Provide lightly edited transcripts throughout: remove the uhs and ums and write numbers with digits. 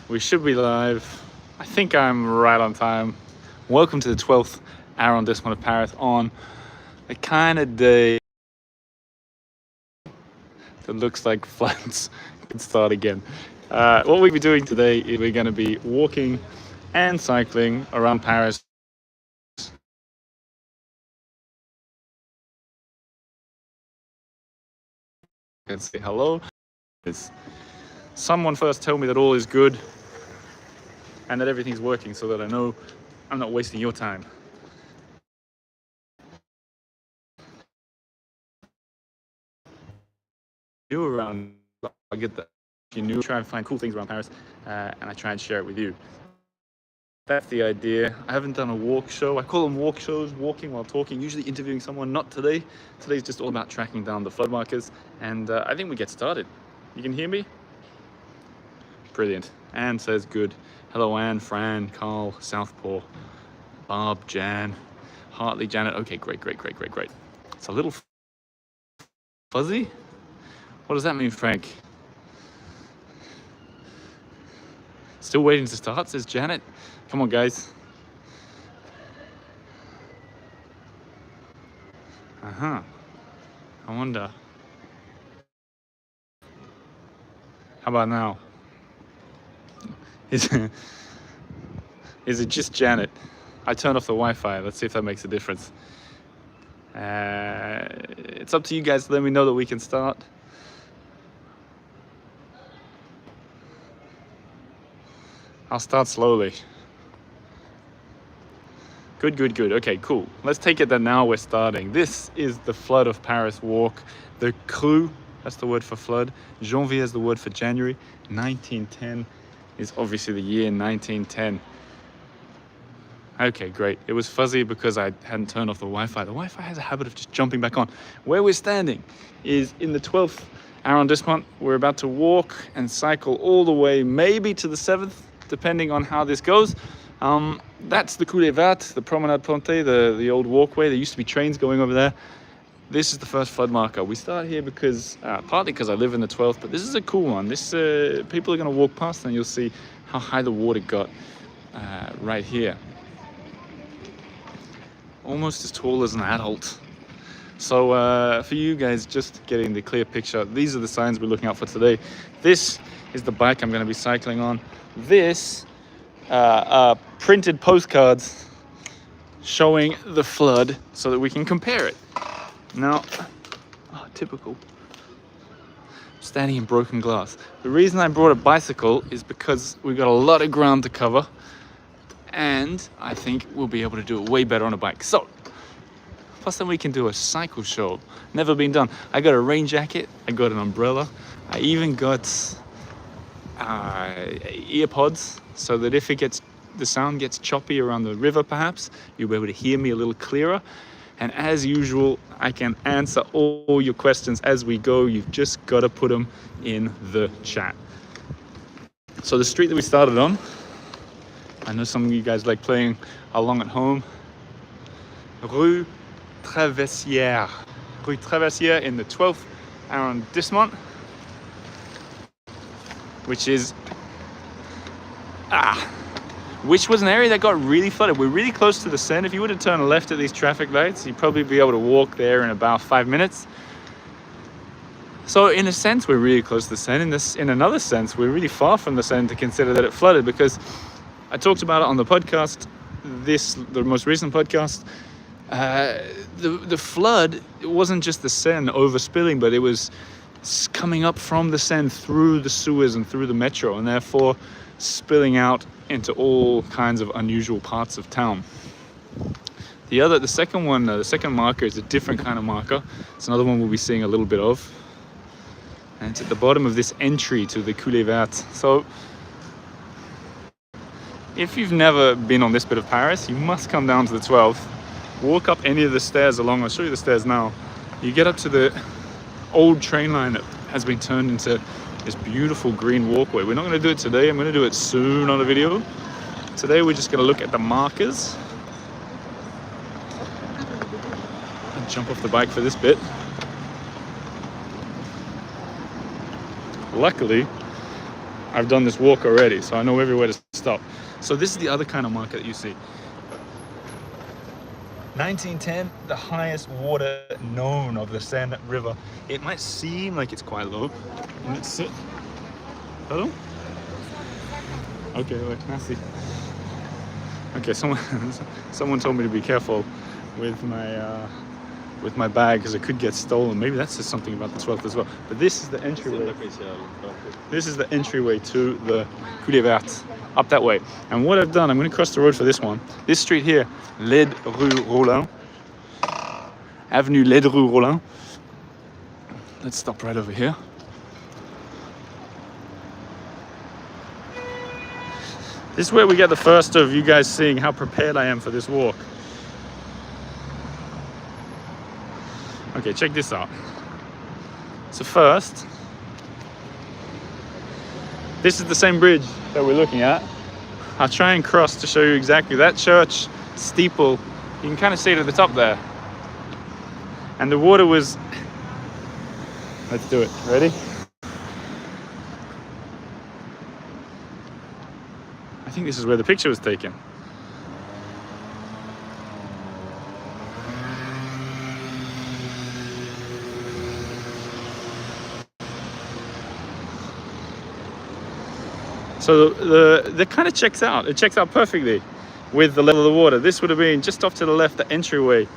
We should be live. I think I'm right on time. Welcome to the 12th arrondissement of Paris on a kind of day that looks like floods could start again. What we'll be doing today is we're going to be walking and cycling around Paris. And say hello. Someone first tell me that all is good and that everything's working so that I know I'm not wasting your time. New around, I get that. If you're new, try and find cool things around Paris, and I try and share it with you. That's the idea. I haven't done a walk show. I call them walk shows, walking while talking, usually interviewing someone. Not today. Today's just all about tracking down the flood markers, and I think we get started. You can hear me? Brilliant. Anne says good. Hello, Anne, Fran, Carl, Southpaw, Barb, Jan, Hartley, Janet. Okay, great. It's a little fuzzy. What does that mean, Frank? Still waiting to start, says Janet. Come on, guys. I wonder. How about now? Is it just Janet? I turned off the Wi-Fi. Let's see if that makes a difference. It's up to you guys to let me know that we can start. I'll start slowly. Good. Okay, cool. Let's take it that now we're starting. This is the Flood of Paris walk. The crue, that's the word for flood. Janvier is the word for January. 1910 is obviously the year 1910. Okay, great. It was fuzzy because I hadn't turned off the Wi-Fi. The Wi-Fi has a habit of just jumping back on. Where we're standing is in the 12th arrondissement. We're about to walk and cycle all the way, maybe to the 7th, depending on how this goes. That's the Coulée Verte, the Promenade Pontée, the old walkway. There used to be trains going over there. This is the first flood marker. We start here because, partly because I live in the 12th, but this is a cool one. This people are going to walk past and you'll see how high the water got right here. Almost as tall as an adult. So for you guys, just getting the clear picture, these are the signs we're looking out for today. This is the bike I'm going to be cycling on. This are printed postcards showing the flood so that we can compare it. Now, typical. Standing in broken glass. The reason I brought a bicycle is because we've got a lot of ground to cover, and I think we'll be able to do it way better on a bike. So, plus then we can do a cycle show. Never been done. I got a rain jacket, I got an umbrella, I even got earpods so that if the sound gets choppy around the river perhaps, you'll be able to hear me a little clearer. And as usual, I can answer all your questions as we go. You've just got to put them in the chat. So the street that we started on, I know some of you guys like playing along at home. Rue Traversière. Rue Traversière in the 12th arrondissement, which was an area that got really flooded. We're really close to the Seine. If you were to turn left at these traffic lights, you'd probably be able to walk there in about 5 minutes. So in a sense, we're really close to the Seine. In another sense, we're really far from the Seine to consider that it flooded, because I talked about it on the podcast, the most recent podcast. The flood, it wasn't just the Seine overspilling, but it was coming up from the Seine through the sewers and through the metro, and therefore spilling out into all kinds of unusual parts of town. The second one, the second marker is a different kind of marker. It's another one we'll be seeing a little bit of. And it's at the bottom of this entry to the Coulée Verte. So if you've never been on this bit of Paris, you must come down to the 12th, walk up any of the stairs along. I'll show you the stairs now. You get up to the old train line that has been turned into this beautiful green walkway. We're not going to do it today. I'm going to do it soon on a video. Today we're just going to look at the markers. I'll jump off the bike for this bit. Luckily, I've done this walk already, so I know everywhere to stop. So this is the other kind of market that you see. 1910, the highest water known of the Seine River. It might seem like it's quite low. Let's sit. Pardon? Okay, wait, merci. Okay, someone told me to be careful with my bag because it could get stolen. Maybe that's just something about the 12th as well. But this is the entryway. This is the entryway to the Coulée Verte, up that way. And what I've done, I'm going to cross the road for this one. This street here, Rue Rollin, Avenue Rue Rollin. Let's stop right over here. This is where we get the first of you guys seeing how prepared I am for this walk. Okay, check this out. So first, this is the same bridge that we're looking at. I'll try and cross to show you exactly that church steeple. You can kind of see it at the top there. And the water was, let's do it, ready? I think this is where the picture was taken. So the kind of checks out. It checks out perfectly with the level of the water. This would have been just off to the left, the entryway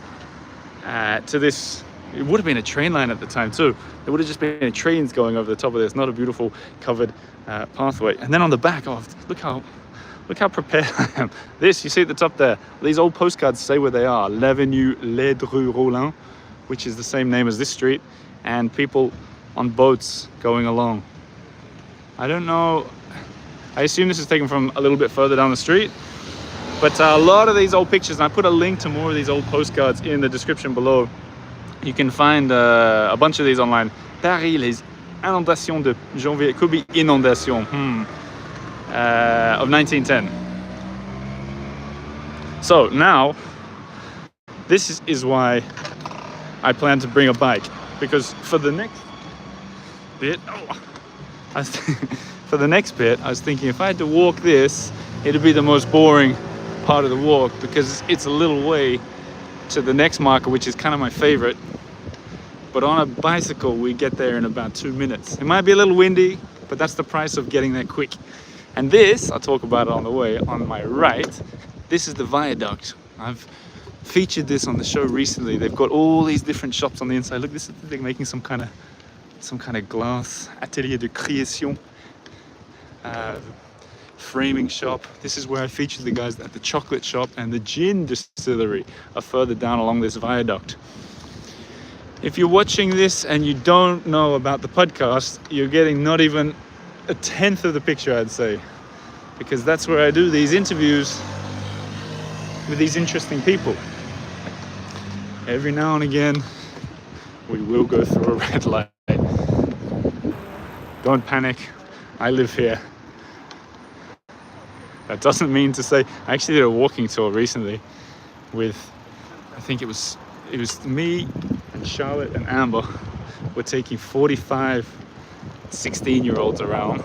to this. It would have been a train line at the time too. There would have just been trains going over the top of this. Not a beautiful covered pathway. And then on the back, oh, look how prepared I am. This, you see at the top there, these old postcards say where they are. L'Avenue Rue Rollin, which is the same name as this street, and people on boats going along. I don't know, I assume this is taken from a little bit further down the street, but a lot of these old pictures, and I put a link to more of these old postcards in the description below. You can find a bunch of these online. Paris, les inondations de janvier, it could be inondation. Of 1910. So now, this is why I plan to bring a bike, because for the next bit, I was thinking if I had to walk this, it'd be the most boring part of the walk because it's a little way to the next marker, which is kind of my favorite. But on a bicycle, we get there in about 2 minutes. It might be a little windy, but that's the price of getting there quick. And this, I'll talk about it on the way, on my right, this is the viaduct. I've featured this on the show recently. They've got all these different shops on the inside. Look, this is, they're making some kind of glass, atelier de création, framing shop. This is where I featured the guys at the chocolate shop, and the gin distillery are further down along this viaduct. If you're watching this and you don't know about the podcast, you're getting not even a tenth of the picture, I'd say, because that's where I do these interviews with these interesting people. Every now and again, we will go through a red light. Don't panic, I live here. That doesn't mean to say, I actually did a walking tour recently with, I think it was me and Charlotte and Amber. We're taking 45 16-year-olds around,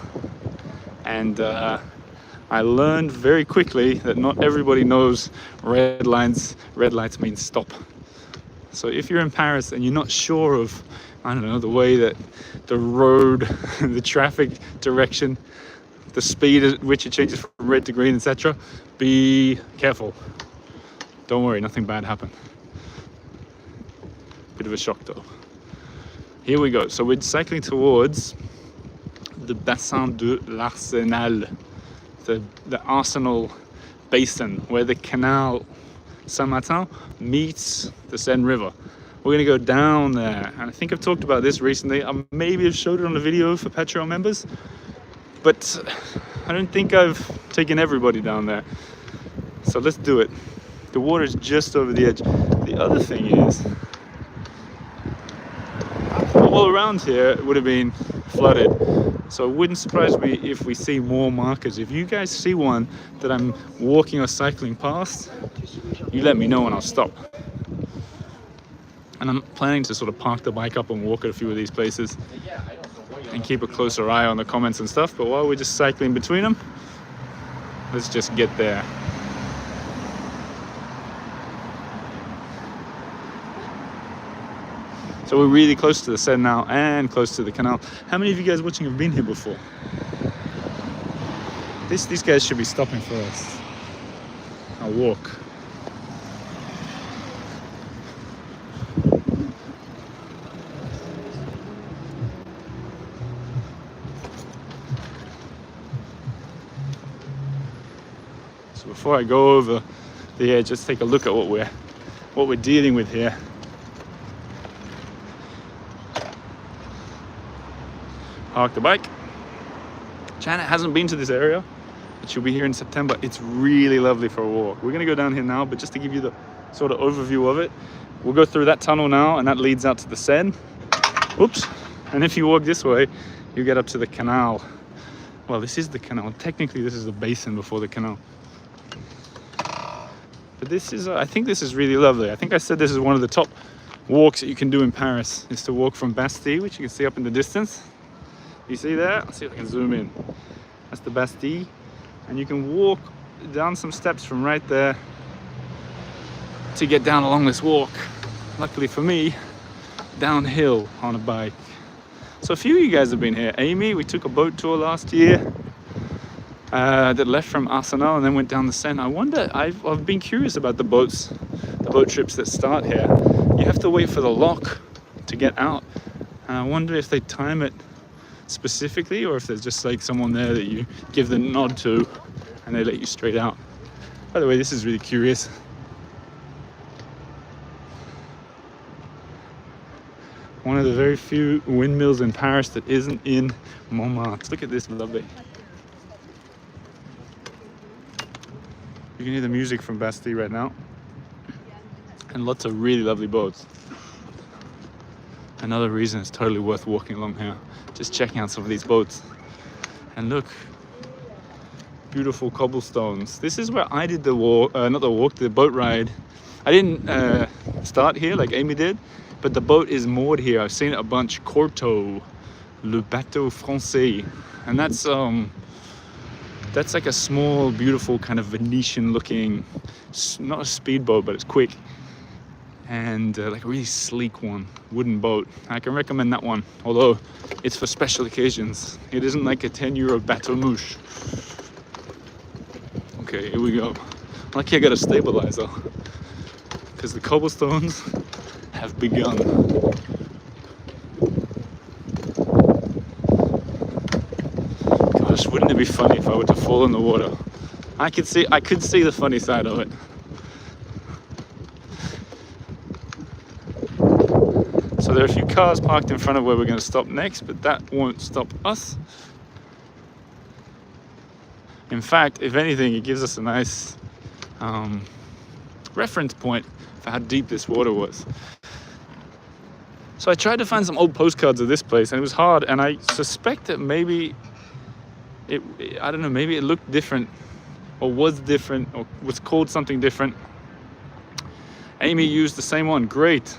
and I learned very quickly that not everybody knows red lights mean stop. So if you're in Paris and you're not sure of, I don't know, the way that the road, the traffic direction, the speed at which it changes from red to green, etc., be careful. Don't worry, nothing bad happened. Bit of a shock though. Here we go. So we're cycling towards the Bassin de l'Arsenal, the Arsenal Basin, where the canal Saint-Martin meets the Seine River. We're going to go down there, and I think I've talked about this recently. I maybe have showed it on a video for Patreon members, but I don't think I've taken everybody down there. So let's do it. The water is just over the edge. The other thing is, all around here it would have been flooded, so it wouldn't surprise me if we see more markers. If you guys see one that I'm walking or cycling past, you let me know and I'll stop. And I'm planning to sort of park the bike up and walk at a few of these places. and keep a closer eye on the comments and stuff. But while we're just cycling between them, let's just get there. So we're really close to the Seine now and close to the canal. How many of you guys watching have been here before? These guys should be stopping for us. I'll walk. So before I go over the edge, let's take a look at what we're dealing with here. Park the bike. Janet hasn't been to this area, but she'll be here in September. It's really lovely for a walk. We're gonna go down here now, but just to give you the sort of overview of it, we'll go through that tunnel now, and that leads out to the Seine. Oops. And if you walk this way, you get up to the canal. Well, this is the canal. Technically, this is the basin before the canal. But this is, I think this is really lovely. I think I said this is one of the top walks that you can do in Paris, is to walk from Bastille, which you can see up in the distance. You see there? Let's see if I can zoom in. That's the Bastille. And you can walk down some steps from right there to get down along this walk. Luckily for me, downhill on a bike. So a few of you guys have been here. Amy, we took a boat tour last year that left from Arsenal and then went down the Seine. I wonder, I've been curious about the boat trips that start here. You have to wait for the lock to get out. And I wonder if they time it specifically, or if there's just like someone there that you give the nod to and they let you straight out. By the way, this is really curious. One of the very few windmills in Paris that isn't in Montmartre. Look at this, lovely. You can hear the music from Bastille right now, and lots of really lovely boats. Another reason it's totally worth walking along here, just checking out some of these boats. And look, beautiful cobblestones. This is where I did the walk, not the walk, the boat ride. I didn't start here like Amy did, but the boat is moored here. I've seen it a bunch. Corto, le bateau français, and that's like a small, beautiful kind of Venetian-looking, not a speedboat, but it's quick. And like a really sleek one, wooden boat. I can recommend that one, although it's for special occasions. It isn't like a 10 euro bateau mouche. Okay, here we go. Lucky I got a stabilizer, because the cobblestones have begun. Gosh, wouldn't it be funny if I were to fall in the water? I could see the funny side of it. So there are a few cars parked in front of where we're going to stop next, but that won't stop us. In fact, if anything, it gives us a nice reference point for how deep this water was. So I tried to find some old postcards of this place, and it was hard, and I suspect that maybe I don't know, maybe it looked different, or was different, or was called something different. Amy used the same one. Great.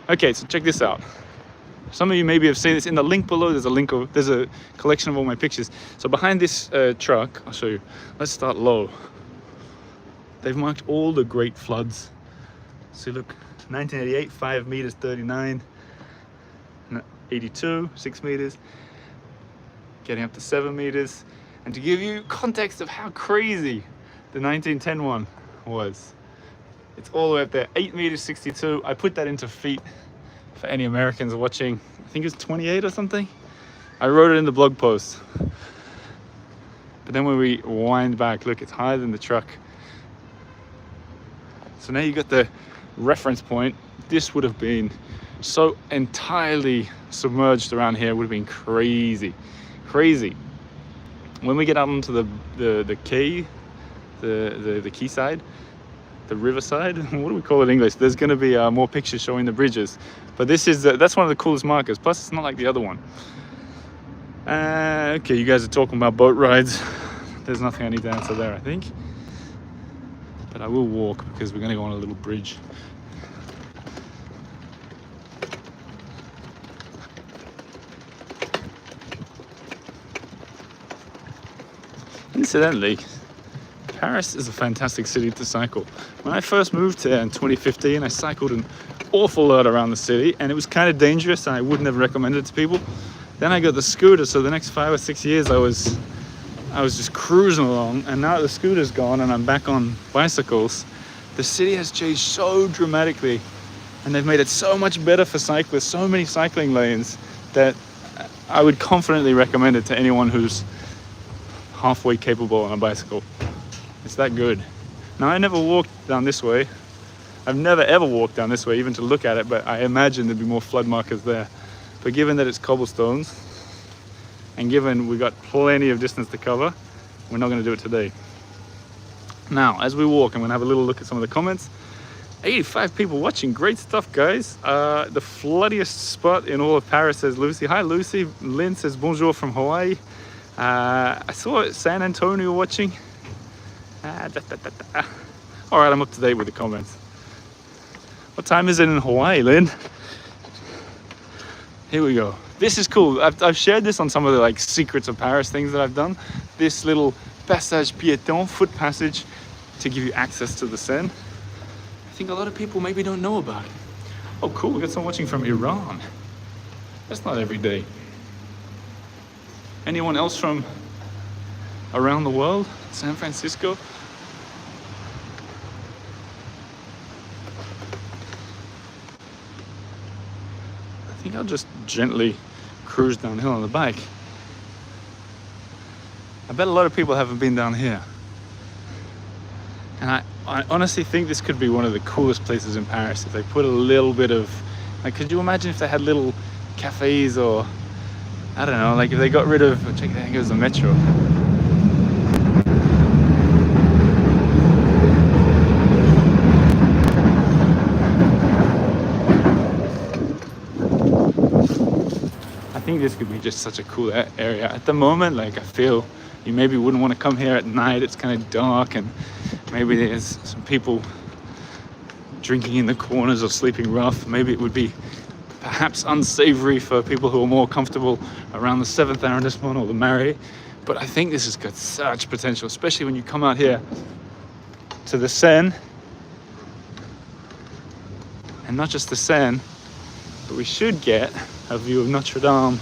Okay, so check this out. Some of you maybe have seen this in the link below. There's a collection of all my pictures. So behind this truck, I'll show you. Let's start low. They've marked all the great floods. See, look, 1988, 5 meters, 39. 82, 6 meters. Getting up to 7 meters. And to give you context of how crazy the 1910 one was. It's all the way up there, 8 meters, 62. I put that into feet for any Americans watching. I think it's 28 or something. I wrote it in the blog post. But then when we wind back, look, it's higher than the truck. So now you got the reference point. This would have been so entirely submerged around here. It would have been crazy, crazy. When we get out onto the quay, the quayside, the riverside, what do we call it in English? There's going to be more pictures showing the bridges, but this is that's one of the coolest markers. Plus, it's not like the other one. Okay, you guys are talking about boat rides. There's nothing I need to answer there, I think. But I will walk because we're going to go on a little bridge. Incidentally, Paris is a fantastic city to cycle. When I first moved here in 2015, I cycled an awful lot around the city, and it was kind of dangerous, and I wouldn't have recommended it to people. Then I got the scooter, so the next 5 or 6 years I was just cruising along, and now that the scooter's gone and I'm back on bicycles, the city has changed so dramatically, and they've made it so much better for cyclists, so many cycling lanes, that I would confidently recommend it to anyone who's halfway capable on a bicycle. It's that good. Now, I never walked down this way. I've never ever walked down this way, even to look at it, but I imagine there'd be more flood markers there. But given that it's cobblestones, and given we got plenty of distance to cover, we're not going to do it today. Now, as we walk, I'm going to have a little look at some of the comments. 85 people watching, great stuff, guys. The floodiest spot in all of Paris, says Lucy. Hi, Lucy. Lynn says bonjour from Hawaii. I saw San Antonio watching. All right, I'm up to date with the comments. What time is it in Hawaii, Lynn? Here we go. This is cool. I've shared this on some of the like secrets of Paris things that I've done. This little passage piéton, foot passage, to give you access to the Seine. I think a lot of people maybe don't know about it. Oh, cool. We got someone watching from Iran. That's not every day. Anyone else from around the world? San Francisco? I think I'll just gently cruise downhill on the bike. I bet a lot of people haven't been down here. And I honestly think this could be one of the coolest places in Paris if they put a little bit of, like, could you imagine if they had little cafes, or, I don't know, like if they got rid of, check, there goes the metro. I think this could be just such a cool area. At the moment, like, I feel you maybe wouldn't want to come here at night. It's kind of dark, and maybe there's some people drinking in the corners or sleeping rough. Maybe it would be perhaps unsavory for people who are more comfortable around the 7th arrondissement or the Marais. But I think this has got such potential, especially when you come out here to the Seine. And not just the Seine, but we should get a view of Notre Dame.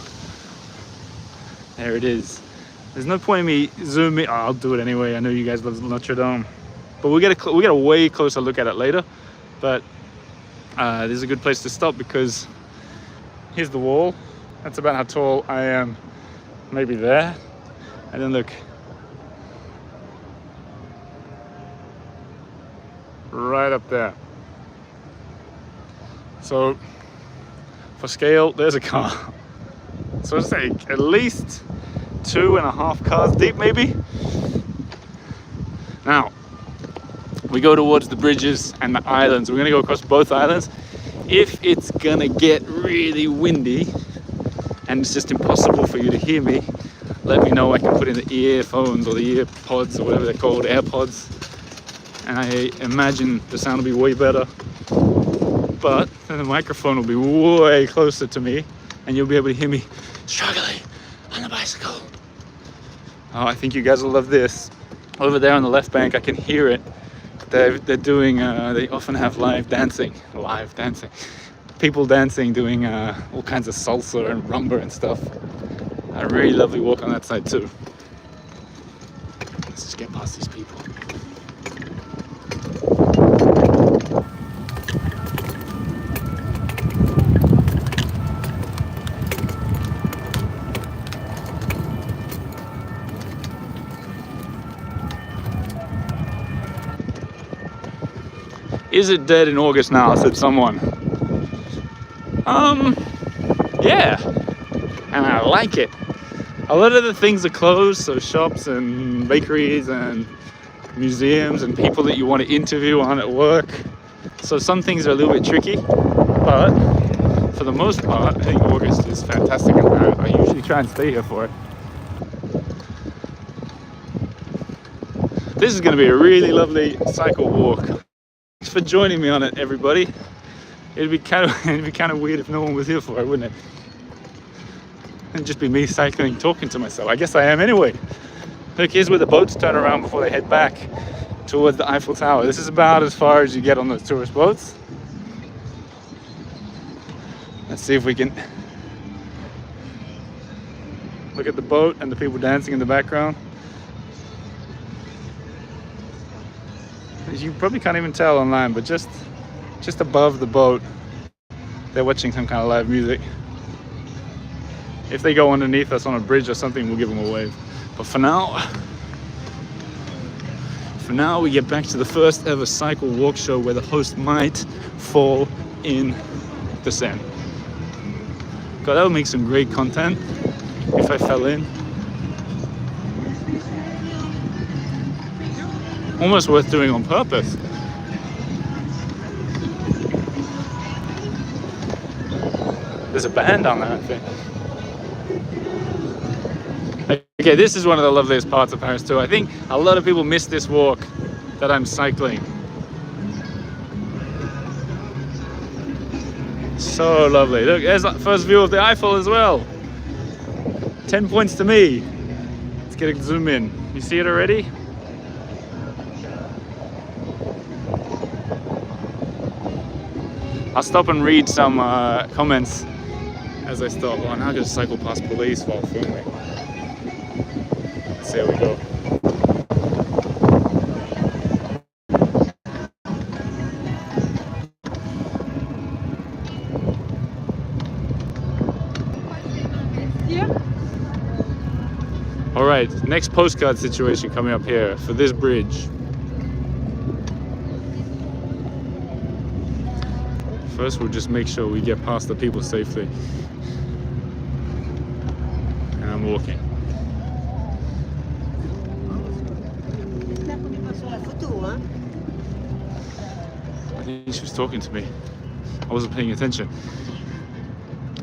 There it is. There's no point in me zooming. Oh, I'll do it anyway. I know you guys love Notre Dame, but we'll get a way closer look at it later. But this is a good place to stop, because here's the wall. That's about how tall I am, maybe there. And then look, right up there. So for scale, there's a car. So it's like at least 2.5 cars deep, maybe. Now, we go towards the bridges and the islands. We're gonna go across both islands. If it's gonna get really windy and it's just impossible for you to hear me, let me know. I can put in the earphones or the ear pods or whatever they're called, AirPods. And I imagine the sound will be way better. But then the microphone will be way closer to me, and you'll be able to hear me struggling on the bicycle. Oh, I think you guys will love this. Over there on the left bank, I can hear it. They're doing, they often have live dancing. People dancing, doing all kinds of salsa and rumba and stuff. A really lovely walk on that side too. Let's just get past these people. Is it dead in August now? Said someone. Yeah, and I like it. A lot of the things are closed, so shops and bakeries and museums and people that you want to interview aren't at work. So some things are a little bit tricky, but for the most part, I think August is fantastic in Paris. I usually try and stay here for it. This is going to be a really lovely cycle walk. Thanks for joining me on it, everybody. It'd be kind of weird if no one was here for it, wouldn't it? It'd just be me cycling, talking to myself. I guess I am anyway. Look, here's where the boats turn around before they head back towards the Eiffel Tower. This is about as far as you get on those tourist boats. Let's see if we can look at the boat and the people dancing in the background. You probably can't even tell online, but just above the boat, they're watching some kind of live music. If they go underneath us on a bridge or something, we'll give them a wave. But for now, we get back to the first ever cycle walk show where the host might fall in the Seine. God, that would make some great content if I fell in. Almost worth doing on purpose. There's a band on there, I think. Okay, this is one of the loveliest parts of Paris too. I think a lot of people miss this walk that I'm cycling. So lovely. Look, there's that first view of the Eiffel as well. 10 points to me. Let's get a zoom in. You see it already? I'll stop and read some comments as I stop. Oh, now I'm going to cycle past police while filming. Let's see how we go. All right, next postcard situation coming up here for this bridge. First, we'll just make sure we get past the people safely. And I'm walking. I think she was talking to me. I wasn't paying attention.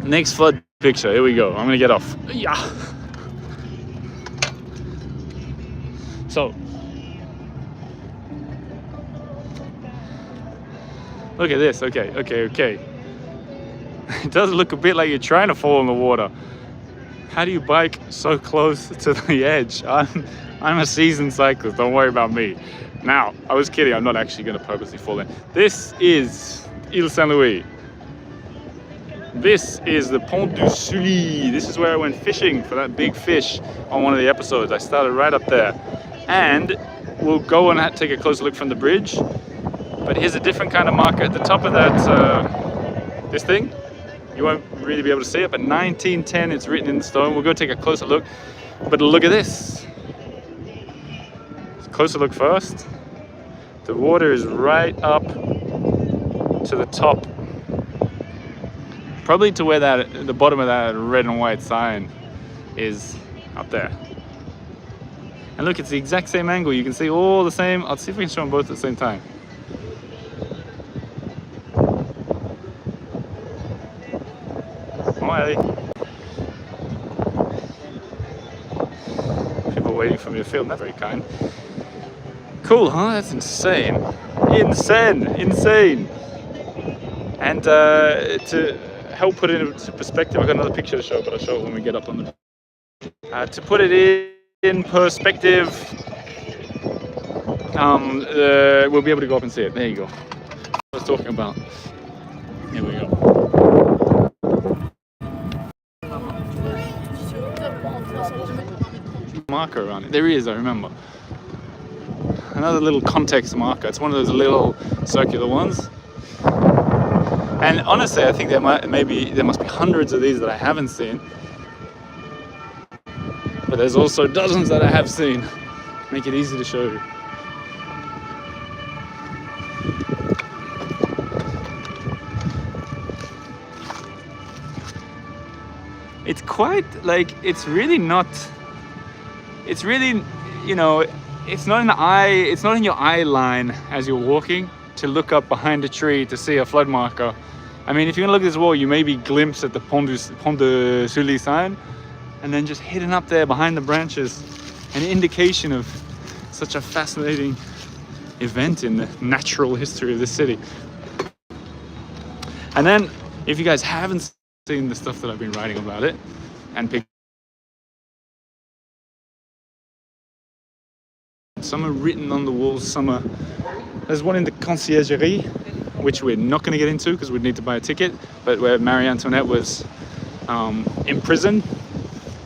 Next flood picture, here we go. I'm gonna get off. Yeah. So, look at this. Okay. It does look a bit like you're trying to fall in the water. How do you bike so close to the edge? I'm a seasoned cyclist, don't worry about me. Now, I was kidding, I'm not actually going to purposely fall in. This is Ile Saint-Louis. This is the Pont du Sully. This is where I went fishing for that big fish on one of the episodes. I started right up there. And we'll go and take a closer look from the bridge. But here's a different kind of marker at the top of that, this thing. You won't really be able to see it, but 1910, it's written in stone. We'll go take a closer look. But look at this. Closer look first. The water is right up to the top. Probably to where the bottom of that red and white sign is up there. And look, it's the exact same angle. You can see all the same. I'll see if we can show them both at the same time. Oh, Ellie. People waiting for me to film. That's very kind. Cool, huh? That's insane. Insane. And to help put it into perspective, I've got another picture to show, but I'll show it when we get up on the... to put it in perspective, we'll be able to go up and see it. There you go. What I was talking about. Here we go. Marker around it. There he is, I remember. Another little context marker. It's one of those little circular ones. And honestly, I think there must be hundreds of these that I haven't seen. But there's also dozens that I have seen. Make it easy to show you. It's quite like, it's really, you know, it's not in your eye line as you're walking to look up behind a tree to see a flood marker. I mean, if you're gonna look at this wall, you maybe glimpse at the Pont du Sully sign, and then just hidden up there behind the branches, an indication of such a fascinating event in the natural history of this city. And then, if you guys haven't seen the stuff that I've been writing about it, and Some are written on the walls, some are... There's one in the conciergerie, which we're not going to get into because we'd need to buy a ticket, but where Marie Antoinette was imprisoned.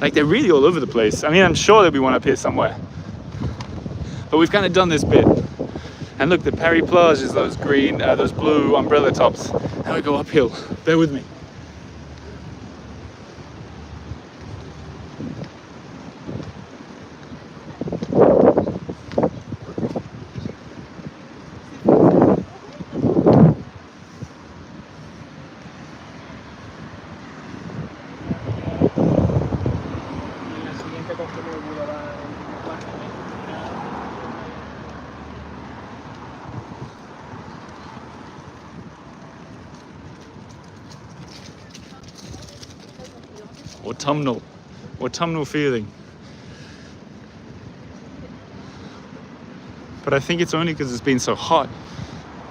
Like, they're really all over the place. I mean, I'm sure there'll be one up here somewhere. But we've kind of done this bit. And look, the Paris Plage is those green, those blue umbrella tops. Now we go uphill. Bear with me. Autumnal feeling. But I think it's only because it's been so hot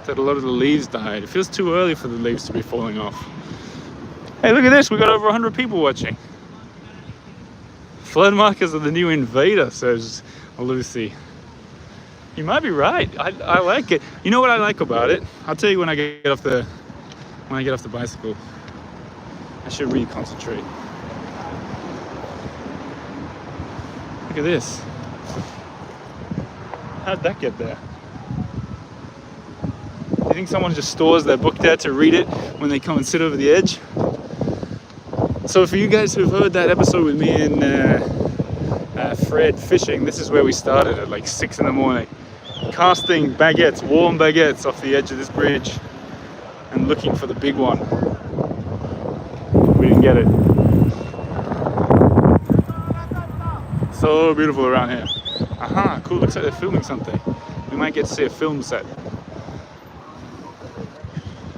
that a lot of the leaves died. It feels too early for the leaves to be falling off. Hey, look at this, we got over 100 people watching. Flood markers are the new invader, says Lucy. You might be right. I like it. You know what I like about it? I'll tell you when I get off the bicycle. I should really concentrate. Look at this. How'd that get there? Do you think someone just stores their book there to read it when they come and sit over the edge? So for you guys who've heard that episode with me and Fred fishing, this is where we started at like 6 in the morning. Casting baguettes, warm baguettes off the edge of this bridge and looking for the big one. We didn't get it. So beautiful around here. Aha, cool, looks like they're filming something. We might get to see a film set.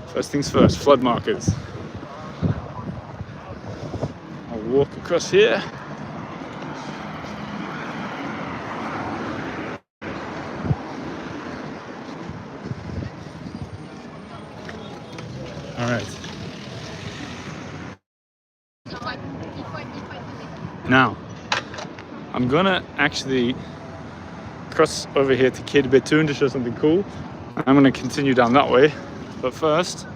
First things first, flood markers. I'll walk across here. All right. Now, I'm gonna actually cross over here to Quai de Béthune to show something cool. I'm gonna continue down that way, but first,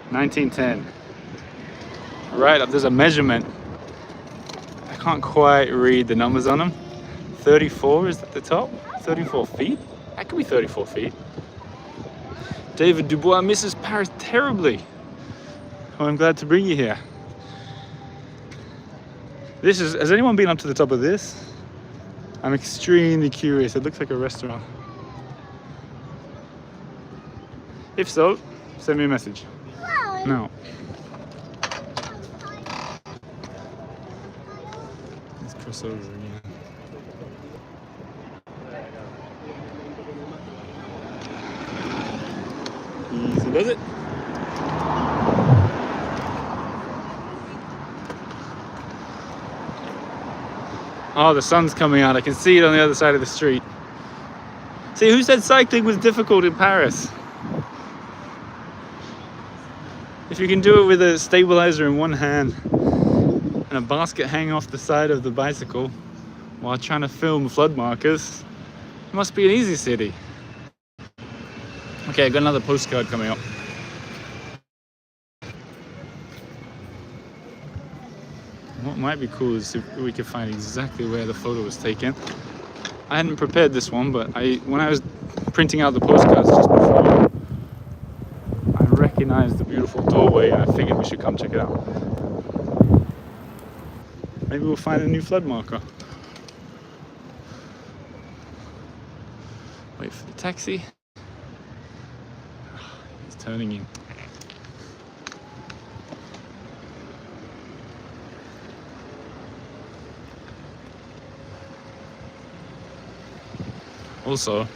1910. Right up, there's a measurement. I can't quite read the numbers on them. 34 is at the top, 34 feet? That could be 34 feet. David Dubois misses Paris terribly. Oh, I'm glad to bring you here. Has anyone been up to the top of this? I'm extremely curious. It looks like a restaurant. If so, send me a message. No. Let's cross over again. Easy does it. Oh, the sun's coming out. I can see it on the other side of the street. See, who said cycling was difficult in Paris? If you can do it with a stabilizer in one hand and a basket hanging off the side of the bicycle while trying to film flood markers, it must be an easy city. Okay, I got another postcard coming up. What might be cool is if we could find exactly where the photo was taken. I hadn't prepared this one, but when I was printing out the postcards just before, I recognized the beautiful doorway and I figured we should come check it out. Maybe we'll find a new flood marker. Wait for the taxi. He's turning in. Also,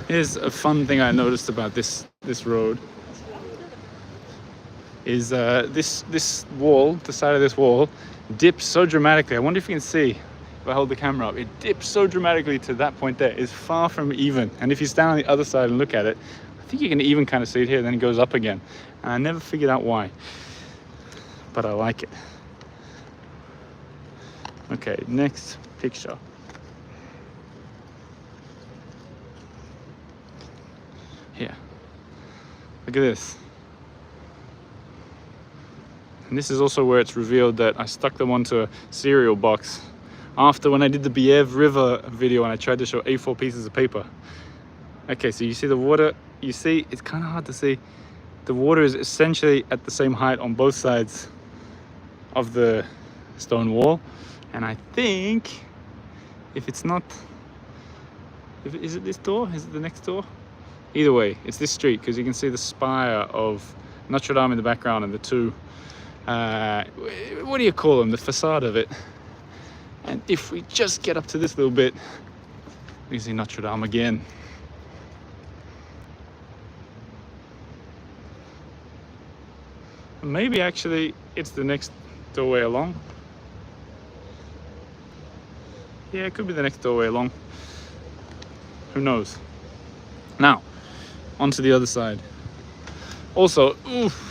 here's a fun thing I noticed about this road. Is this wall, the side of this wall, dips so dramatically. I wonder if you can see, if I hold the camera up, it dips so dramatically to that point there. It's far from even. And if you stand on the other side and look at it, I think you can even kind of see it here, then it goes up again. And I never figured out why, but I like it. Okay, next picture. Here, look at this. And this is also where it's revealed that I stuck them onto a cereal box after when I did the Bièvre River video and I tried to show A4 pieces of paper. Okay, so you see the water, you see, it's kind of hard to see. The water is essentially at the same height on both sides of the stone wall. And I think, if it's not, is it this door? Is it the next door? Either way, it's this street, because you can see the spire of Notre Dame in the background and the two, what do you call them? The facade of it. And if we just get up to this little bit, we see Notre Dame again. Maybe actually it's the next doorway along. Yeah, it could be the next doorway along. Who knows? Now, onto the other side. Also, oof.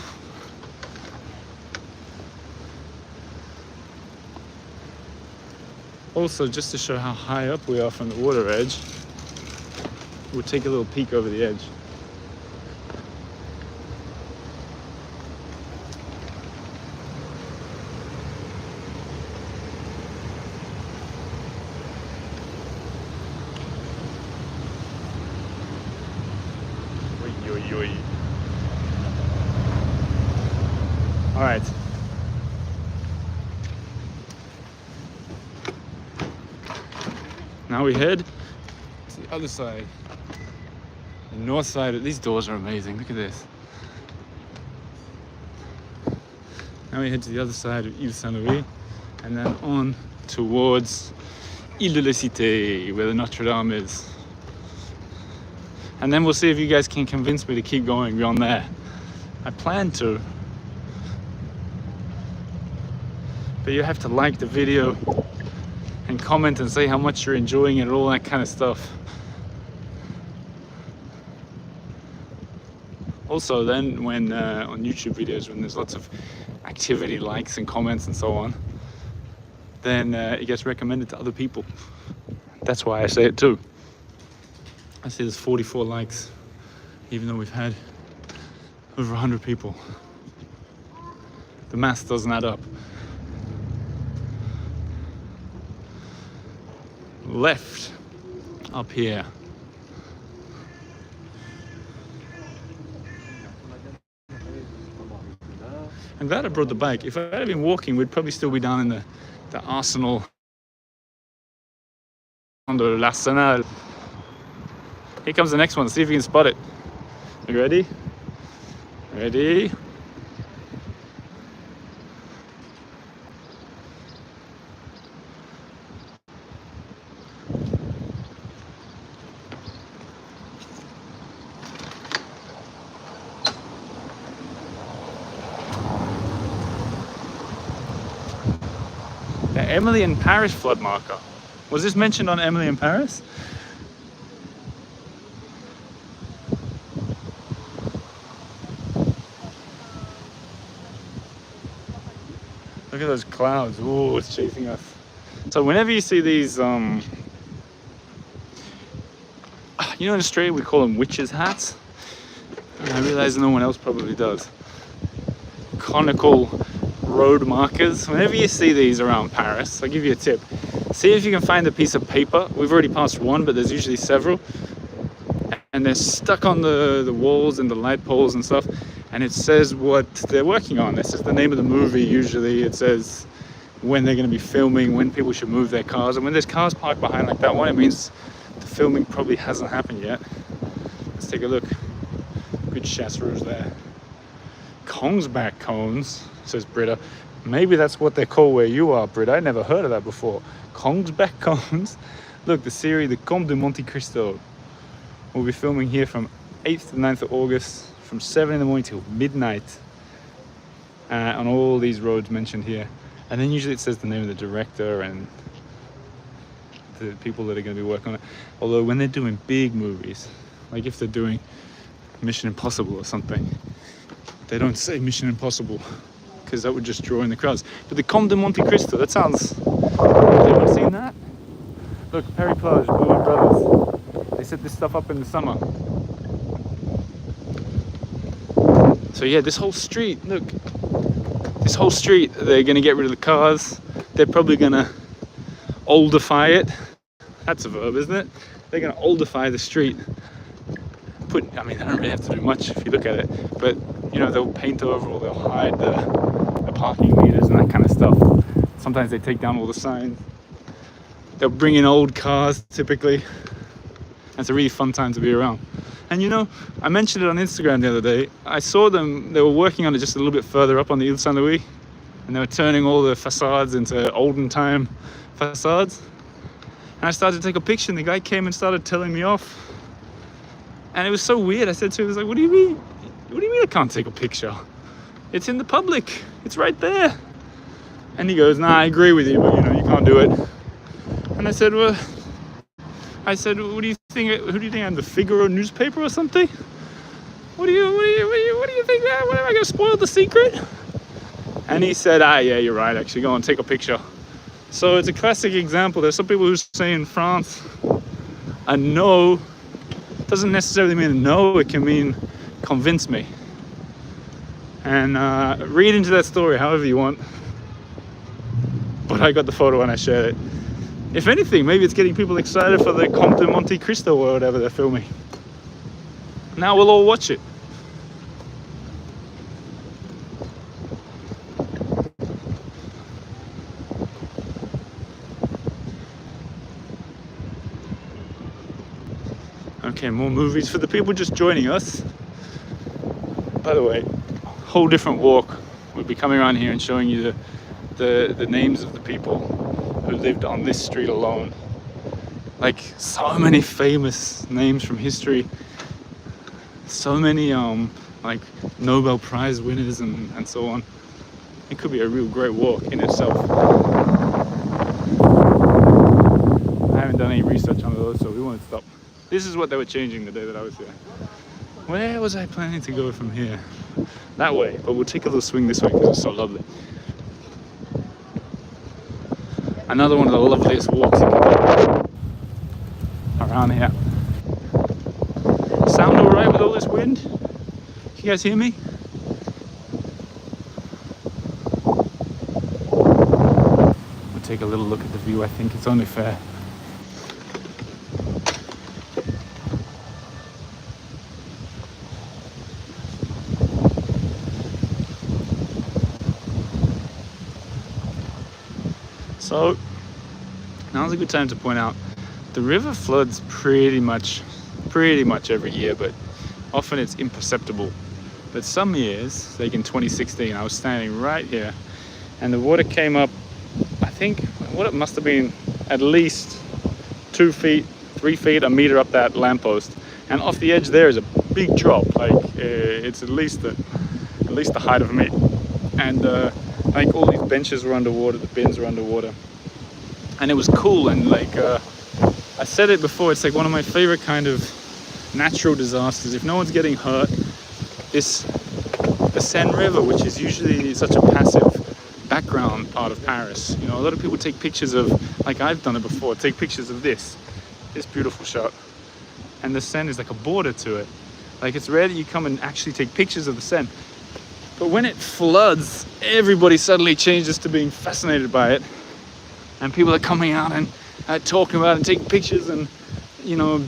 Also, just to show how high up we are from the water edge, we'll take a little peek over the edge. All right. Now we head to the other side, the north side. These doors are amazing. Look at this. Now we head to the other side of Ile Saint-Louis and then on towards Ile de la Cité, where the Notre Dame is. And then we'll see if you guys can convince me to keep going beyond there. I plan to. But you have to like the video and comment and say how much you're enjoying it and all that kind of stuff. Also then when on YouTube videos, when there's lots of activity likes and comments and so on, then it gets recommended to other people. That's why I say it too. I see there's 44 likes, even though we've had over 100 people. The math doesn't add up. Left up here. I'm glad I brought the bike. If I had been walking, we'd probably still be down in the arsenal on the l'Arsenal. Here comes the next one. See if you can spot it. You ready? Ready? The Emily in Paris flood marker. Was this mentioned on Emily in Paris? Look at those clouds. Oh, it's chasing us. So whenever you see these, you know, in Australia we call them witches' hats. I realize no one else probably does. Conical road markers. Whenever you see these around Paris, I'll give you a tip. See if you can find a piece of paper. We've already passed one, but there's usually several. And they're stuck on the walls and the light poles and stuff. And it says what they're working on. This is the name of the movie. Usually it says when they're going to be filming, when people should move their cars. And when there's cars parked behind like that one, it means the filming probably hasn't happened yet. Let's take a look. Good chasse rouge there. Kongsback cones, says Britta. Maybe that's what they're called where you are, Britta. I never heard of that before. Kongsback cones. Look, the series, the Comte de Monte Cristo. We'll be filming here from 8th to 9th of August, from 7 in the morning till midnight, on all these roads mentioned here. And then usually it says the name of the director and the people that are going to be working on it. Although when they're doing big movies, like if they're doing Mission Impossible or something, they don't say Mission Impossible because that would just draw in the crowds. But the Comte de Monte Cristo, that sounds... Has anyone seen that? Look, Perry Plage, Blue Brothers. They set this stuff up in the summer. So yeah, this whole street, look, this whole street, they're gonna get rid of the cars. They're probably gonna oldify it. That's a verb, isn't it? They're gonna oldify the street. I mean, they don't really have to do much if you look at it, but you know, they'll paint over or they'll hide the parking meters and that kind of stuff. Sometimes they take down all the signs. They'll bring in old cars typically. And it's a really fun time to be around. And you know, I mentioned it on Instagram the other day. I saw them, they were working on it just a little bit further up on the Ile Saint-Louis, and they were turning all the facades into olden time facades. And I started to take a picture and the guy came and started telling me off. And it was so weird. I said to him, I was like, what do you mean? What do you mean I can't take a picture? It's in the public. It's right there. And he goes, nah, I agree with you, but you know, you can't do it. And I said, well, what do you think? Who do you think I'm, the Figaro newspaper or something? What do you think? What am I gonna spoil the secret? And he said, yeah, you're right. Actually, go and take a picture. So it's a classic example. There's some people who say in France, a no doesn't necessarily mean a no. It can mean convince me. And read into that story however you want. But I got the photo and I shared it. If anything, maybe it's getting people excited for the Comte de Monte Cristo or whatever they're filming. Now we'll all watch it. Okay, more movies for the people just joining us. By the way, whole different walk. We'll be coming around here and showing you the names of the people who lived on this street alone. Like, so many famous names from history. So many like Nobel Prize winners and so on. It could be a real great walk in itself. I haven't done any research on those, so we won't stop. This is what they were changing the day that I was here. Where was I planning to go from here? That way, but we'll take a little swing this way because it's so lovely. Another one of the loveliest walks you can do around here. Sound alright with all this wind? Can you guys hear me? We'll take a little look at the view. I think it's only fair. So now's a good time to point out the river floods pretty much every year, but often it's imperceptible. But some years, like in 2016, I was standing right here and the water came up, I think what it must have been at least 2 feet, 3 feet, a meter up that lamppost, and off the edge there is a big drop. Like it's at least the height of me, and like all these benches were underwater, the bins were underwater, and it was cool. And like I said it before, it's like one of my favorite kind of natural disasters. If no one's getting hurt, the Seine River, which is usually such a passive background part of Paris, you know, a lot of people take pictures of, like I've done it before, take pictures of this beautiful shot, and the Seine is like a border to it. Like, it's rare that you come and actually take pictures of the Seine. But when it floods, everybody suddenly changes to being fascinated by it. And people are coming out and talking about it and taking pictures, and, you know,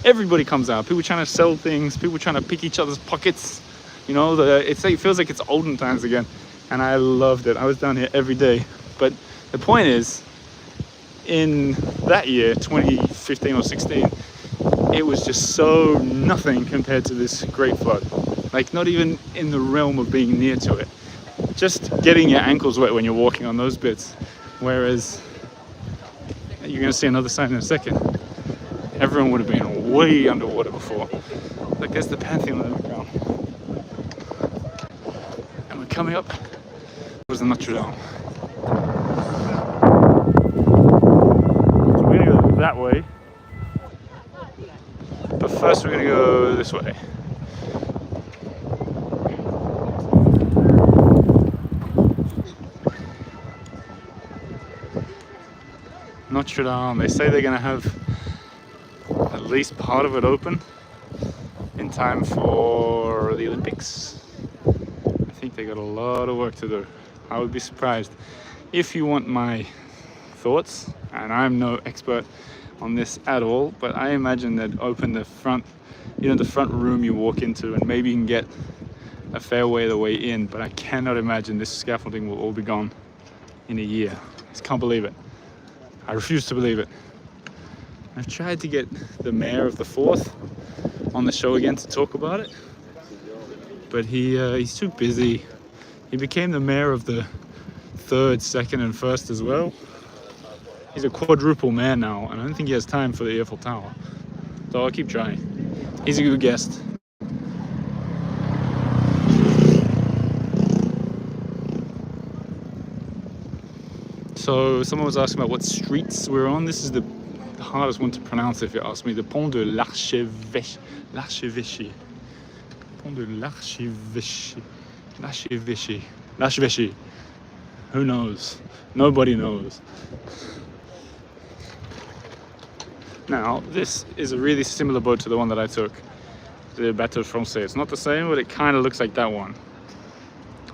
everybody comes out. People trying to sell things, people trying to pick each other's pockets. You know, it feels like it's olden times again. And I loved it. I was down here every day. But the point is, in that year, 2015 or 16, it was just so nothing compared to this great flood. Like, not even in the realm of being near to it. Just getting your ankles wet when you're walking on those bits. Whereas, you're going to see another sign in a second. Everyone would have been way underwater before. Like, there's the Pantheon in the background. And we're coming up towards the Notre Dame. So we're going to go that way. But first we're going to go this way. Notre Dame, they say they're going to have at least part of it open in in time for the Olympics. I think they got a lot of work to do. I would be surprised. If you want my thoughts, and I'm no expert on this at all, but I imagine they'd open the front, the front room you walk into, and maybe you can get a fair way the way in, but I cannot imagine this scaffolding will all be gone in a year. I just can't believe it. I refuse to believe it. I've tried to get the mayor of the 4th on the show again to talk about it, but he's too busy. He became the mayor of the 3rd, 2nd and 1st as well. He's a quadruple man now, and I don't think he has time for the Eiffel Tower. So I'll keep trying. He's a good guest. So someone was asking about what streets we're on. This is the hardest one to pronounce if you ask me. The Pont de l'Archevêché. Pont de l'Archevêché. L'Archevêché. Who knows? Nobody knows. Now, this is a really similar boat to the one that I took, the Bateau Français. It's not the same, but it kind of looks like that one.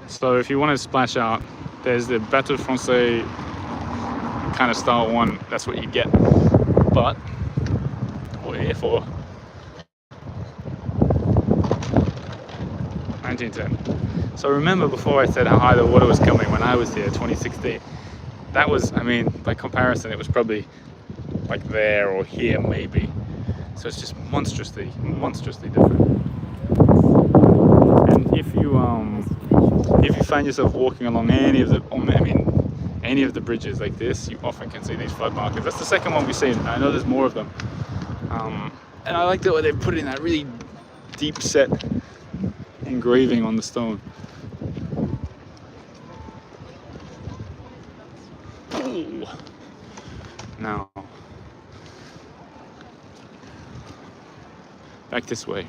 So if you want to splash out, there's the Bateau Français kind of style one. That's what you get. But we're here for 1910. So remember before I said how high the water was coming when I was here, 2016. That was, I mean, by comparison, it was probably like there or here maybe. So it's just monstrously different. And if you find yourself walking along any of the bridges like this, you often can see these flood markers. That's the second one we've seen. I know there's more of them. And I like the way they put it in that really deep set engraving on the stone. Ooh. Now, back this way.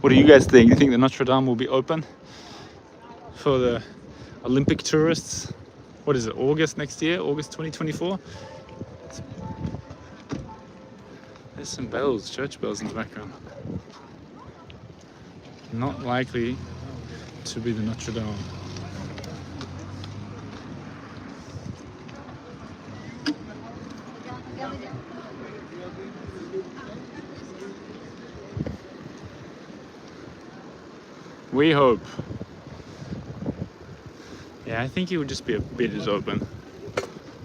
What do you guys think? You think that Notre Dame will be open for the Olympic tourists? What is it, August next year? August 2024? There's some bells, church bells in the background. Not likely to be the Notre Dame. We hope. Yeah, I think it would just be a bit as open.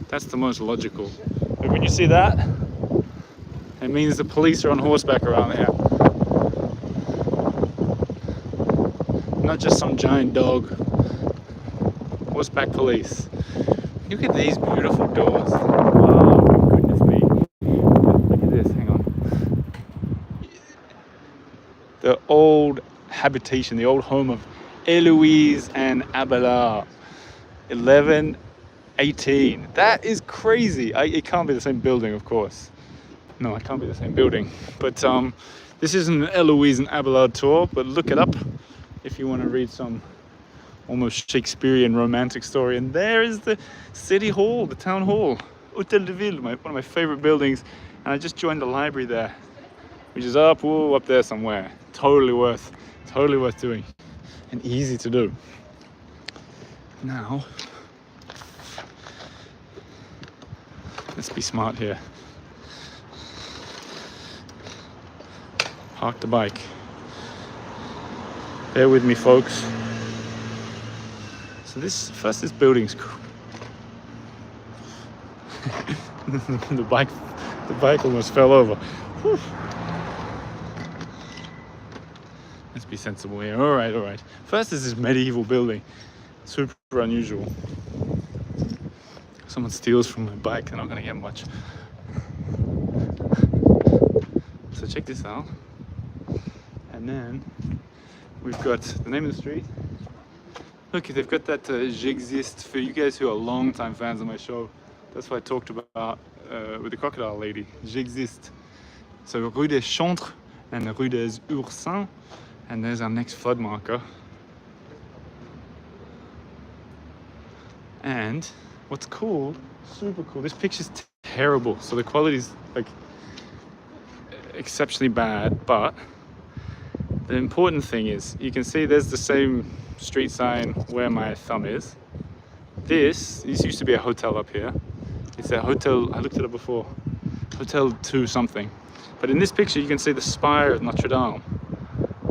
That's the most logical. But when you see that, it means the police are on horseback around here. Not just some giant dog. Horseback police. Look at these beautiful doors. Oh, my goodness me. Look at this, hang on. The old habitation, the old home of Héloïse and Abelard, 1118. That is crazy. It can't be the same building, of course. No, it can't be the same building. But this isn't an Héloïse and Abelard tour, but look it up if you want to read some almost Shakespearean romantic story. And there is the city hall, the town hall, Hôtel de Ville, one of my favorite buildings. And I just joined the library there, which is up there somewhere. Totally worth doing and easy to do. Now, let's be smart here. Park the bike. Bear with me, folks. So this building's cool. the bike almost fell over. Whew. Let's be sensible here. All right. First is this medieval building. Super unusual. If someone steals from my bike, they're not going to get much. So check this out. And then we've got the name of the street. Look, they've got that J'existe for you guys who are long-time fans of my show. That's what I talked about with the crocodile lady. J'existe. So Rue des Chantres and Rue des Oursins. And there's our next flood marker. And what's cool, super cool, this picture's terrible. So the quality's like exceptionally bad, but the important thing is you can see there's the same street sign where my thumb is. This used to be a hotel up here. It's a hotel, I looked it up before, Hotel 2 something. But in this picture you can see the spire of Notre Dame,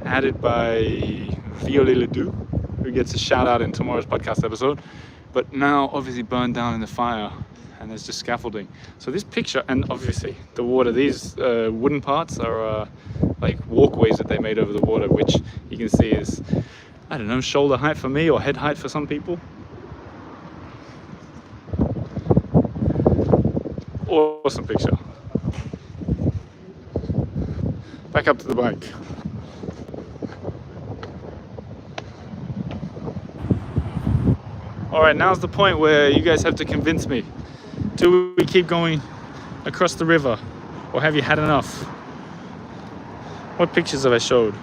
added by Viollet-le-Duc, who gets a shout out in tomorrow's podcast episode, but now obviously burned down in the fire, and there's just scaffolding. So this picture, and obviously the water, these wooden parts are like walkways that they made over the water, which you can see is, I don't know, shoulder height for me or head height for some people. Awesome picture. Back up to the bike. All right, now's the point where you guys have to convince me. Do we keep going across the river, or have you had enough? What pictures have I showed?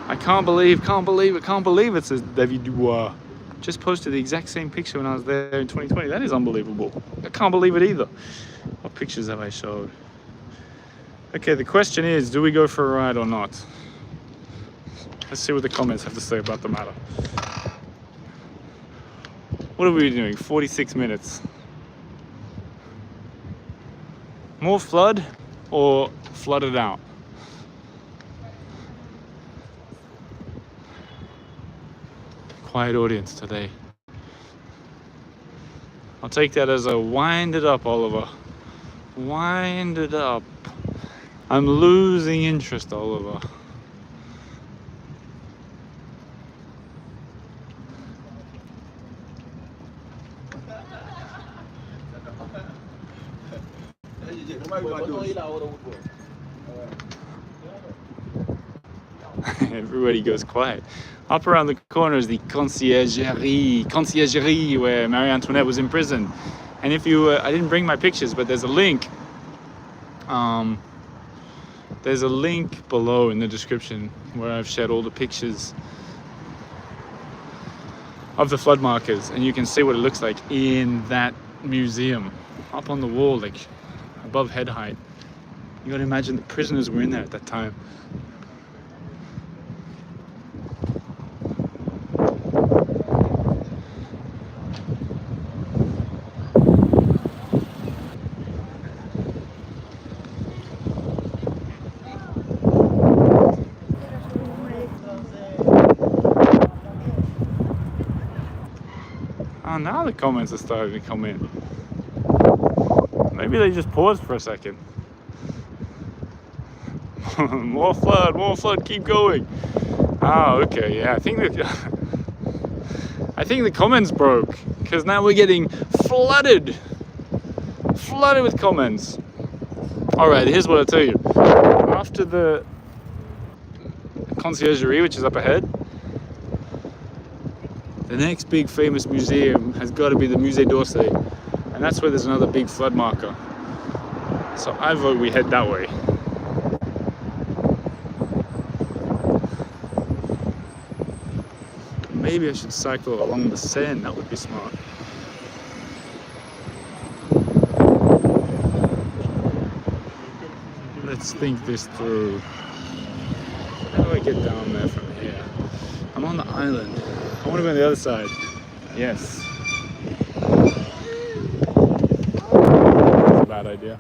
I can't believe it, says David Dubois. Just posted the exact same picture when I was there in 2020. That is unbelievable. I can't believe it either. What pictures have I showed? Okay, the question is, do we go for a ride or not? Let's see what the comments have to say about the matter. What are we doing? 46 minutes. More flood or flooded out? Quiet audience today. I'll take that as a wind it up, Oliver. Wind it up. I'm losing interest, Oliver. Everybody goes quiet. Up around the corner is the conciergerie where Marie Antoinette was imprisoned. And if you, I didn't bring my pictures, but there's a link. There's a link below in the description where I've shared all the pictures of the flood markers, and you can see what it looks like in that museum, up on the wall, like above head height. You gotta imagine the prisoners were in there at that time. Oh, now the comments are starting to come in. Maybe they just paused for a second. More flood, keep going. Oh, okay, yeah, I think the comments broke, because now we're getting flooded with comments. All right, here's what I'll tell you. After the conciergerie, which is up ahead, the next big famous museum has got to be the Musée d'Orsay, and that's where there's another big flood marker. So I vote we head that way. Maybe I should cycle along the Seine, that would be smart. Let's think this through. How do I get down there from here? I'm on the island. I want to go on the other side. Yes. That's a bad idea.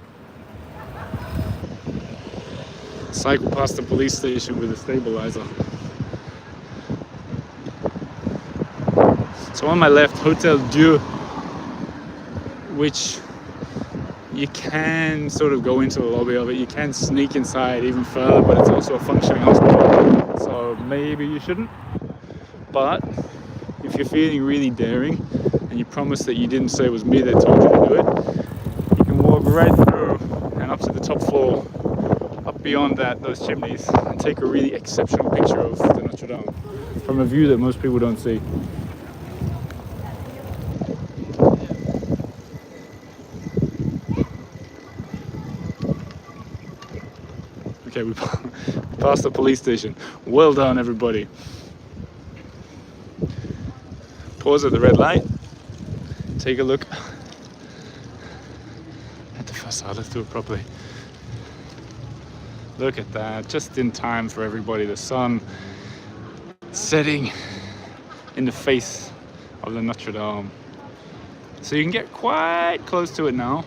Cycle past the police station with a stabilizer. So on my left, Hotel Dieu, which you can sort of go into the lobby of it. You can sneak inside even further, but it's also a functioning hospital. So maybe you shouldn't. But if you're feeling really daring and you promise that you didn't say it was me that told you to do it, you can walk right through and up to the top floor, up beyond those chimneys, and take a really exceptional picture of the Notre Dame from a view that most people don't see. Okay, we passed the police station. Well done, everybody. Pause at the red light. Take a look facade. Let's do it properly. Look at that, just in time for everybody. The sun setting in the face of the Notre Dame. So you can get quite close to it now.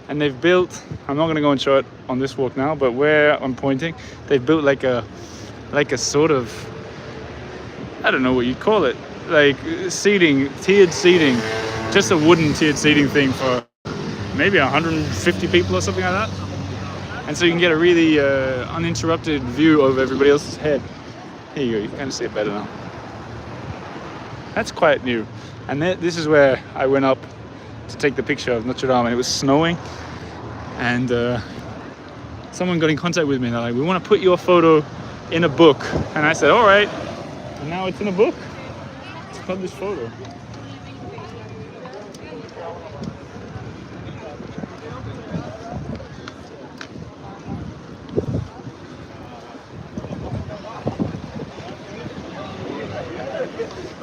And they've built, I'm not gonna go and show it on this walk now, but where I'm pointing, they've built like a sort of, I don't know what you'd call it, like seating, tiered seating, just a wooden tiered seating thing for maybe 150 people or something like that. And so you can get a really uninterrupted view of everybody else's head. Here you go, you can kind of see it better now. That's quite new. And this is where I went up to take the picture of Notre Dame, and it was snowing. And someone got in contact with me and they're like, we want to put your photo in a book. And I said, all right. And now it's in a book. It's a published photo.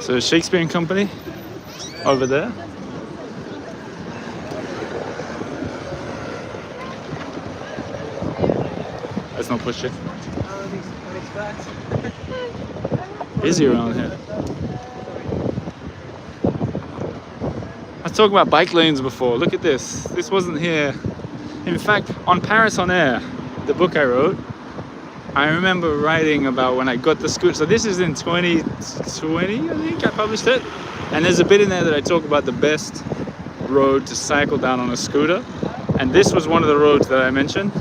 So Shakespeare and Company over there. Let's not push it. Busy around here. I was talking about bike lanes before. Look at this. This wasn't here. In fact, on Paris on Air, the book I wrote, I remember writing about when I got the scooter. So this is in 2020, I think I published it. And there's a bit in there that I talk about the best road to cycle down on a scooter. And this was one of the roads that I mentioned.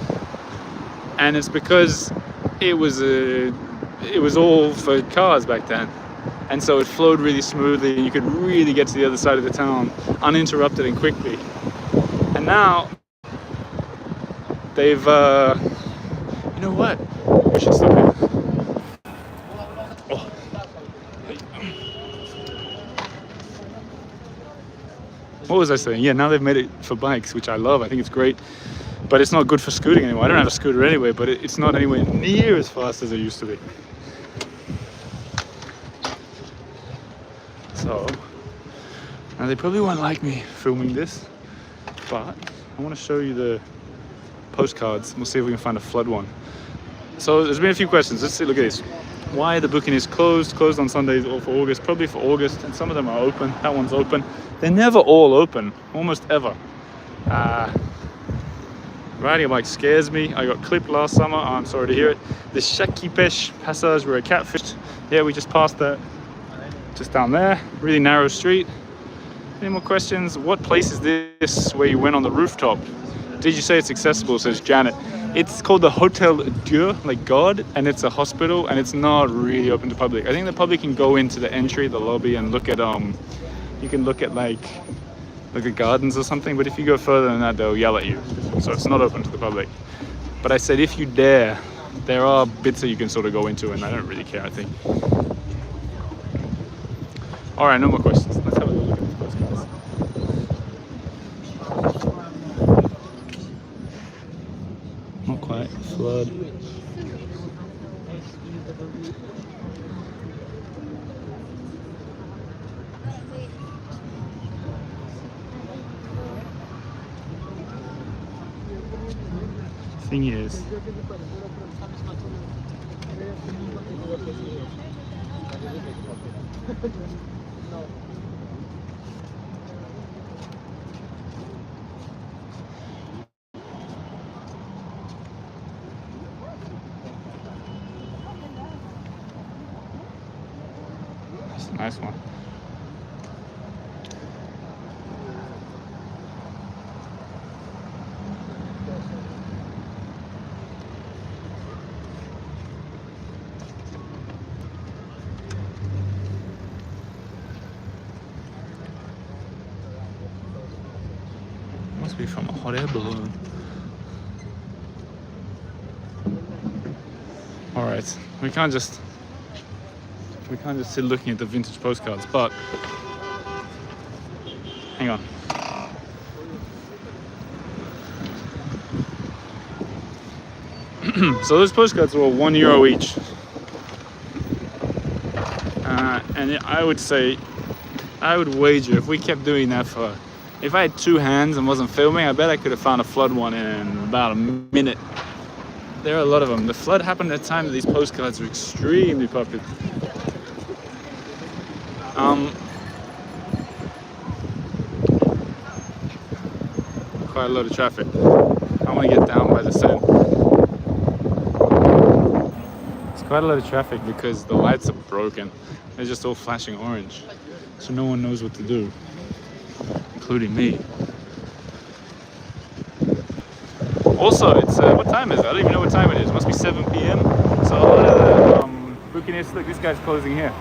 And it's because it was all for cars back then. And so it flowed really smoothly and you could really get to the other side of the town uninterrupted and quickly. And now they've, you know what? We should stop here. Oh. What was I saying? Yeah, now they've made it for bikes, which I love. I think it's great. But it's not good for scooting anymore. I don't have a scooter anyway, but it's not anywhere near as fast as it used to be. So, now they probably won't like me filming this, but I want to show you the postcards. We'll see if we can find a flood one. So there's been a few questions. Let's see, look at this. Why the booking is closed on Sundays or for August, probably for August, and some of them are open. That one's open. They're never all open, almost ever. Riding a bike scares me. I got clipped last summer. Oh, I'm sorry to hear it. The Shakipesh passage where I catfished. Yeah, we just passed that. Just down there. Really narrow street. Any more questions? What place is this where you went on the rooftop? Did you say it's accessible? Says Janet. It's called the Hotel Dieu, like God, and it's a hospital, and it's not really open to public. I think the public can go into the entry, the lobby, and look at you can look at like gardens or something, but if you go further than that, they'll yell at you. So it's not open to the public. But I said if you dare, there are bits that you can sort of go into, and I don't really care, I think. All right, no more questions. Let's have a look at these postcards. Not quite. Flood. Thing is, that's a nice one. Must be from a hot air balloon. All right, we can't just sit looking at the vintage postcards, but hang on. So those postcards were €1 each, and I would say, I would wager if we kept doing that for If I had two hands and wasn't filming, I bet I could have found a flood one in about a minute. There are a lot of them. The flood happened at a time that these postcards were extremely popular. Quite a lot of traffic. I want to get down by the Seine. It's quite a lot of traffic because the lights are broken. They're just all flashing orange. So no one knows what to do, including me. Also, it's what time is it? I don't even know what time it is. It must be 7 p.m. So a lot of the Bucharest, look, this guy's closing here.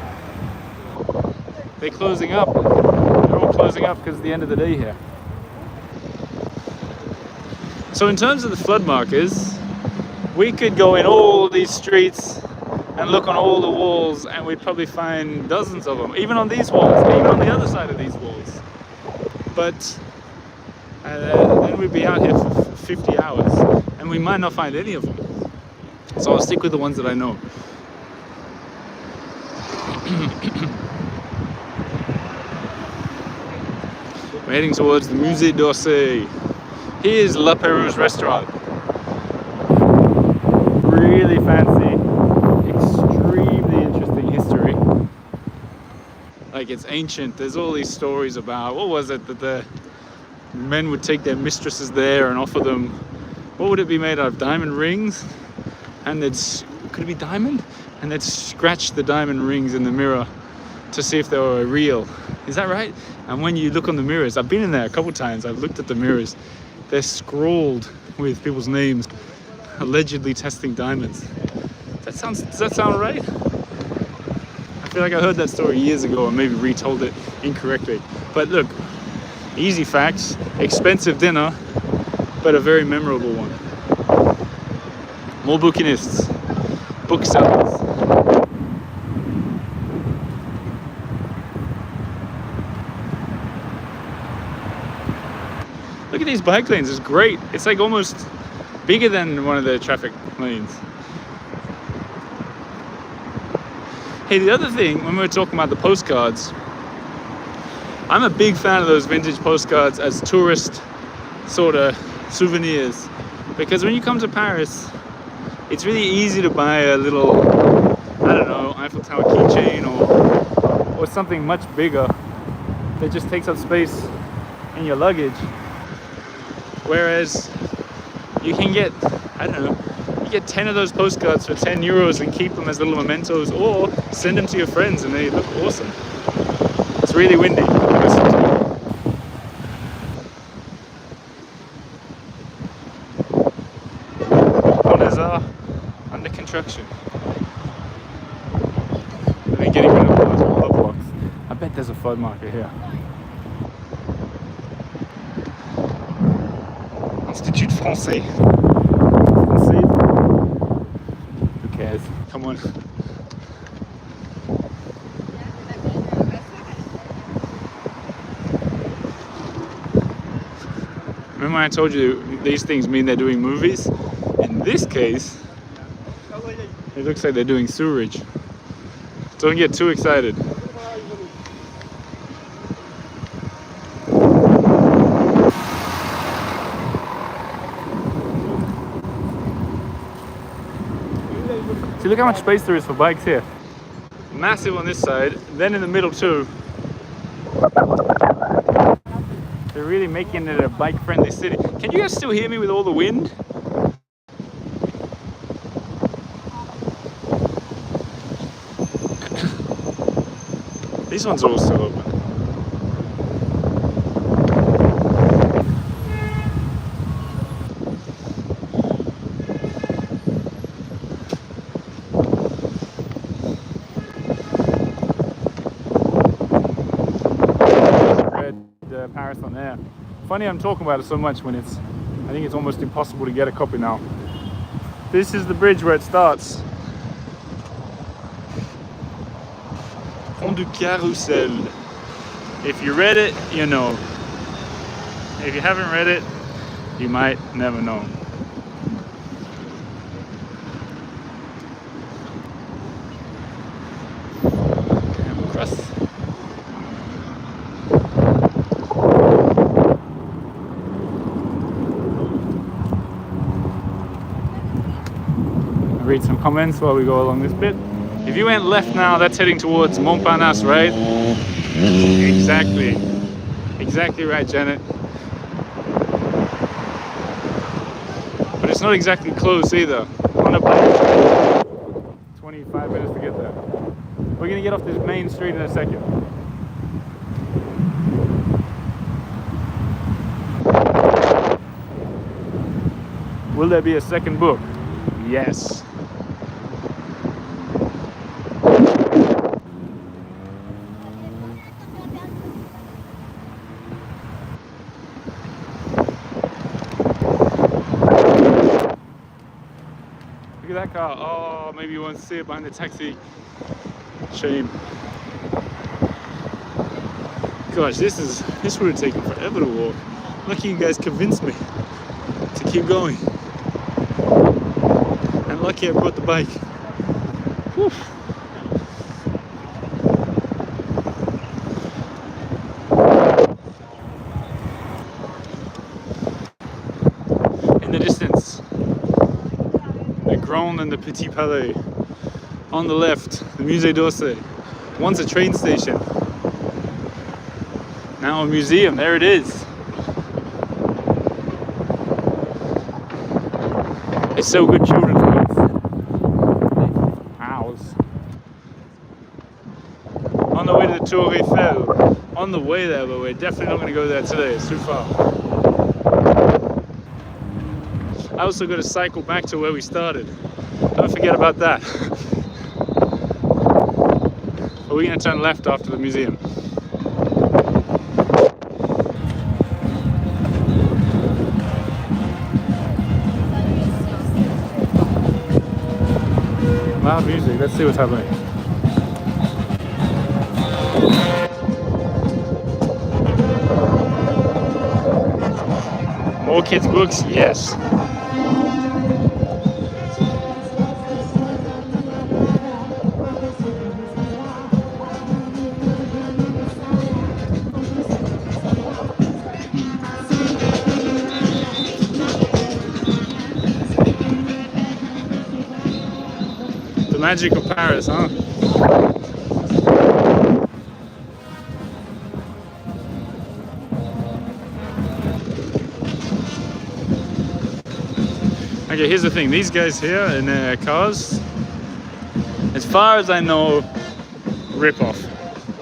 They're closing up. They're all closing up because it's the end of the day here. So in terms of the flood markers, we could go in all these streets and look on all the walls, and we'd probably find dozens of them, even on these walls, even on the other side of these walls. But then we'd be out here for 50 hours, and we might not find any of them. So I'll stick with the ones that I know. We're heading towards the Musée d'Orsay. Here's La Perouse restaurant. Really fancy, extremely interesting history. Like, it's ancient. There's all these stories about, what was it, that the men would take their mistresses there and offer them, what would it be made out of? Diamond rings? And they'd, could it be diamond? And they'd scratch the diamond rings in the mirror to see if they were real. Is that right? And when you look on the mirrors, I've been in there a couple times, I've looked at the mirrors, they're scrawled with people's names, allegedly testing diamonds. Does that sound right? I feel like I heard that story years ago and maybe retold it incorrectly. But look, easy facts, expensive dinner, but a very memorable one. More bouquinists, booksellers. Look at these bike lanes, it's great. It's like almost bigger than one of the traffic lanes. Hey, the other thing, when we were talking about the postcards, I'm a big fan of those vintage postcards as tourist sort of souvenirs. Because when you come to Paris, it's really easy to buy a little, I don't know, Eiffel Tower keychain or something much bigger that just takes up space in your luggage. Whereas you can get, I don't know, you get 10 of those postcards for 10 euros and keep them as little mementos, or send them to your friends and they look awesome. It's really windy. Corners are under construction. They're getting rid of those water blocks. I bet there's a flood marker here. Institut Français. Français? Who cares? Come on. Remember I told you these things mean they're doing movies? In this case, it looks like they're doing sewerage. Don't get too excited. See, look how much space there is for bikes here. Massive on this side, then in the middle too. They're really making it a bike-friendly city. Can you guys still hear me with all the wind? These ones are all still open. Paris on there. Funny I'm talking about it so much when it's, I think it's almost impossible to get a copy now. This is the bridge where it starts. Pont du Carrousel. If you read it, you know. If you haven't read it, you might never know. read some comments while we go along this bit. If you went left now, that's heading towards Montparnasse, right? Exactly. Exactly right, Janet. But it's not exactly close either. On a bike, 25 minutes to get there. We're gonna get off this main street in a second. Will there be a second book? Yes. Look at that car. Oh, maybe you won't see it behind the taxi. Shame. Gosh, this would have taken forever to walk. Lucky you guys convinced me to keep going. And lucky I brought the bike. Whew. In the distance, the Grand and the Petit Palais. On the left, the Musée d'Orsay. Once a train station. Now a museum, there it is. It's so good children's books. Owls. On the way to the Tour Eiffel. On the way there, but we're definitely not going to go there today, it's too far. I also got to cycle back to where we started. Don't forget about that. But we're going to turn left after the museum. Loud music, let's see what's happening. More kids' books? Yes. The magic of Paris, huh? Okay, here's the thing. These guys here in their cars, as far as I know, rip off.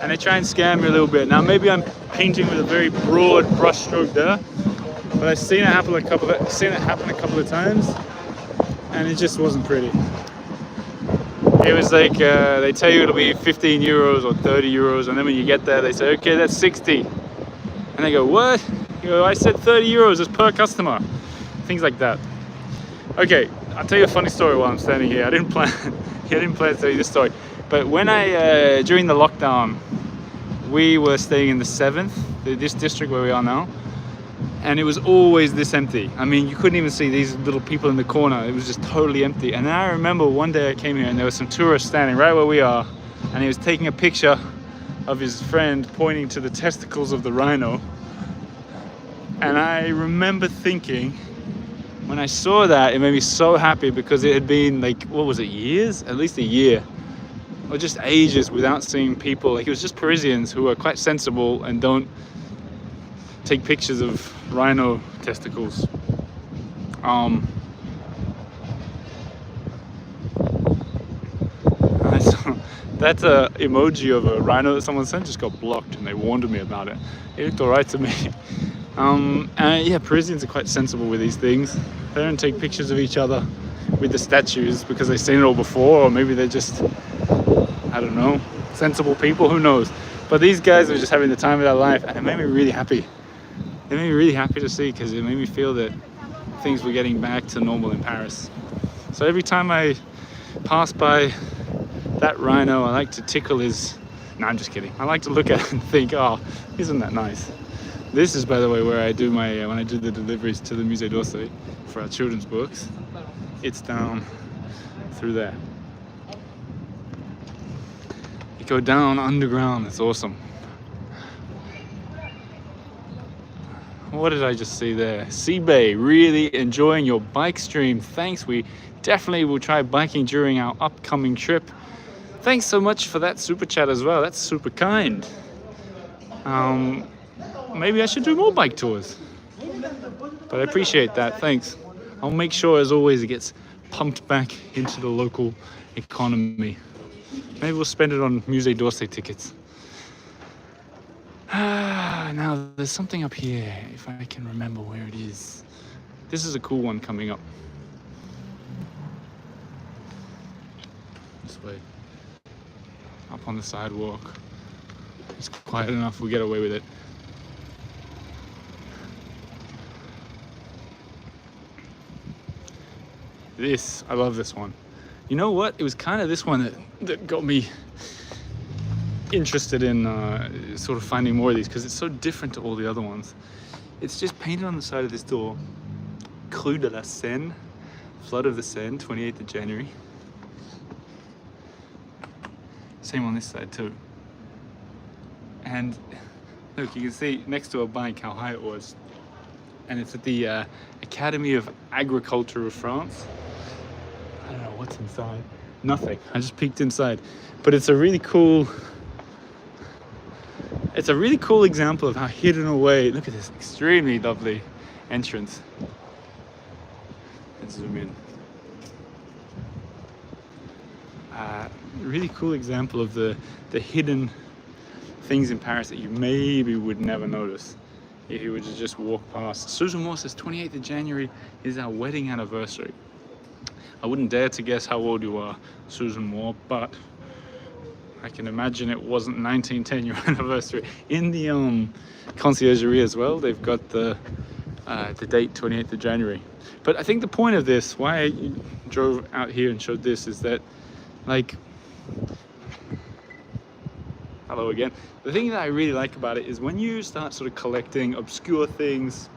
And they try and scam you a little bit. Now maybe I'm painting with a very broad brush stroke there, but I've seen it happen a couple of times, and it just wasn't pretty. It was like they tell you it'll be 15 euros or 30 euros, and then when you get there, they say, okay, that's 60. And they go, what? You go, I said 30 euros is per customer. Things like that. Okay, I'll tell you a funny story while I'm standing here. I didn't plan to tell you this story. But when during the lockdown, we were staying in the 7th, this district where we are now, and it was always this empty. I mean, you couldn't even see these little people in the corner. It was just totally empty. And then I remember one day I came here and there were some tourists standing right where we are, and he was taking a picture of his friend pointing to the testicles of the rhino. And I remember thinking, when I saw that, it made me so happy because it had been like, what was it, years? At least a year. Or just ages without seeing people. Like, it was just Parisians who are quite sensible and don't take pictures of rhino testicles. That emoji of a rhino that someone sent just got blocked, and they warned me about it. It looked alright to me. And yeah, Parisians are quite sensible with these things. They don't take pictures of each other with the statues because they've seen it all before, or maybe they're just, I don't know, sensible people, who knows. But these guys were just having the time of their life, and it made me really happy. It made me really happy to see, because it made me feel that things were getting back to normal in Paris. So every time I pass by that rhino, I like to tickle his... No, I'm just kidding. I like to look at it and think, oh, isn't that nice? This is, by the way, where I do my when I do the deliveries to the Musée d'Orsay for our children's books. It's down through there. You go down underground. It's awesome. what did I just see there? Seabay, really enjoying your bike stream. Thanks. We definitely will try biking during our upcoming trip. Thanks so much for that super chat as well. That's super kind. Maybe I should do more bike tours. But I appreciate that. Thanks. I'll make sure, as always, it gets pumped back into the local economy. Maybe we'll spend it on Musée d'Orsay tickets. Now, there's something up here, if I can remember where it is. This is a cool one coming up. This way. Up on the sidewalk. It's quiet enough, we get away with it. This, I love this one. You know what? It was kind of this one that got me interested in sort of finding more of these, because it's so different to all the other ones. It's just painted on the side of this door, Crue de la Seine, Flood of the Seine, 28th of January. Same on this side too. And look, you can see next to a bike how high it was. And it's at the Academy of Agriculture of France. I don't know what's inside. Nothing. I just peeked inside. But it's a really cool example of how hidden away. Look at this extremely lovely entrance. Let's zoom in. Really cool example of the hidden things in Paris that you maybe would never notice if you were to just walk past. Susan Moore says 28th of January is our wedding anniversary. I wouldn't dare to guess how old you are, Susan Moore, but I can imagine it wasn't 1910 your anniversary. In the conciergerie as well, they've got the date 28th of January. But I think the point of this, why I drove out here and showed this, is that, like, hello again. The thing that I really like about it is when you start sort of collecting obscure things,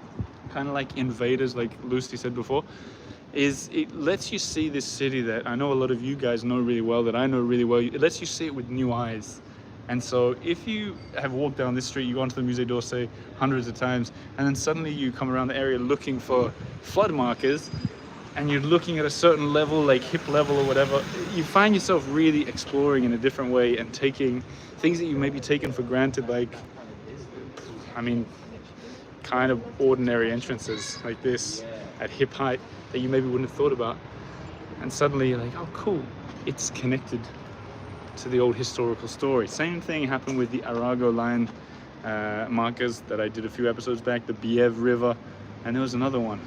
kind of like invaders, like Lucy said before, is it lets you see this city that I know a lot of you guys know really well, that I know really well. It lets you see it with new eyes. And so if you have walked down this street, you go onto the Musée d'Orsay hundreds of times, and then suddenly you come around the area looking for flood markers, and you're looking at a certain level, like hip level or whatever, you find yourself really exploring in a different way and taking things that you maybe taken for granted, like, I mean, kind of ordinary entrances like this at hip height that you maybe wouldn't have thought about. And suddenly you're like, oh cool, it's connected to the old historical story. Same thing happened with the Arago line markers that I did a few episodes back, the Bièvre River, and there was another one.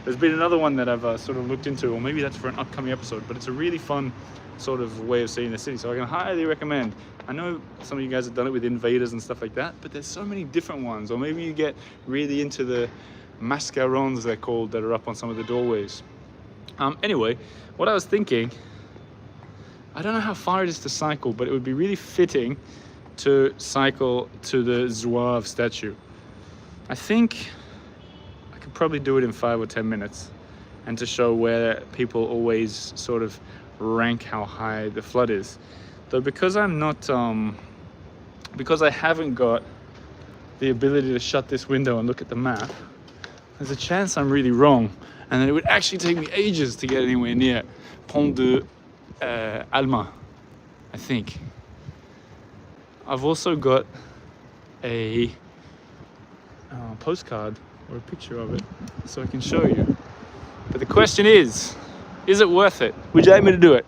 There's been another one that I've sort of looked into, or maybe that's for an upcoming episode, but it's a really fun sort of way of seeing the city, so I can highly recommend. I know some of you guys have done it with invaders and stuff like that, but there's so many different ones. Or maybe you get really into the mascarons, they're called, that are up on some of the doorways. Anyway, what I was thinking, I don't know how far it is to cycle, but it would be really fitting to cycle to the Zouave statue. I think I could probably do it in 5 or 10 minutes, and to show where people always sort of rank how high the flood is. Though because I'm not, because I haven't got the ability to shut this window and look at the map, there's a chance I'm really wrong, and that it would actually take me ages to get anywhere near Pont de Alma, I think. I've also got a postcard or a picture of it, so I can show you. But the question is it worth it? Would you like me to do it?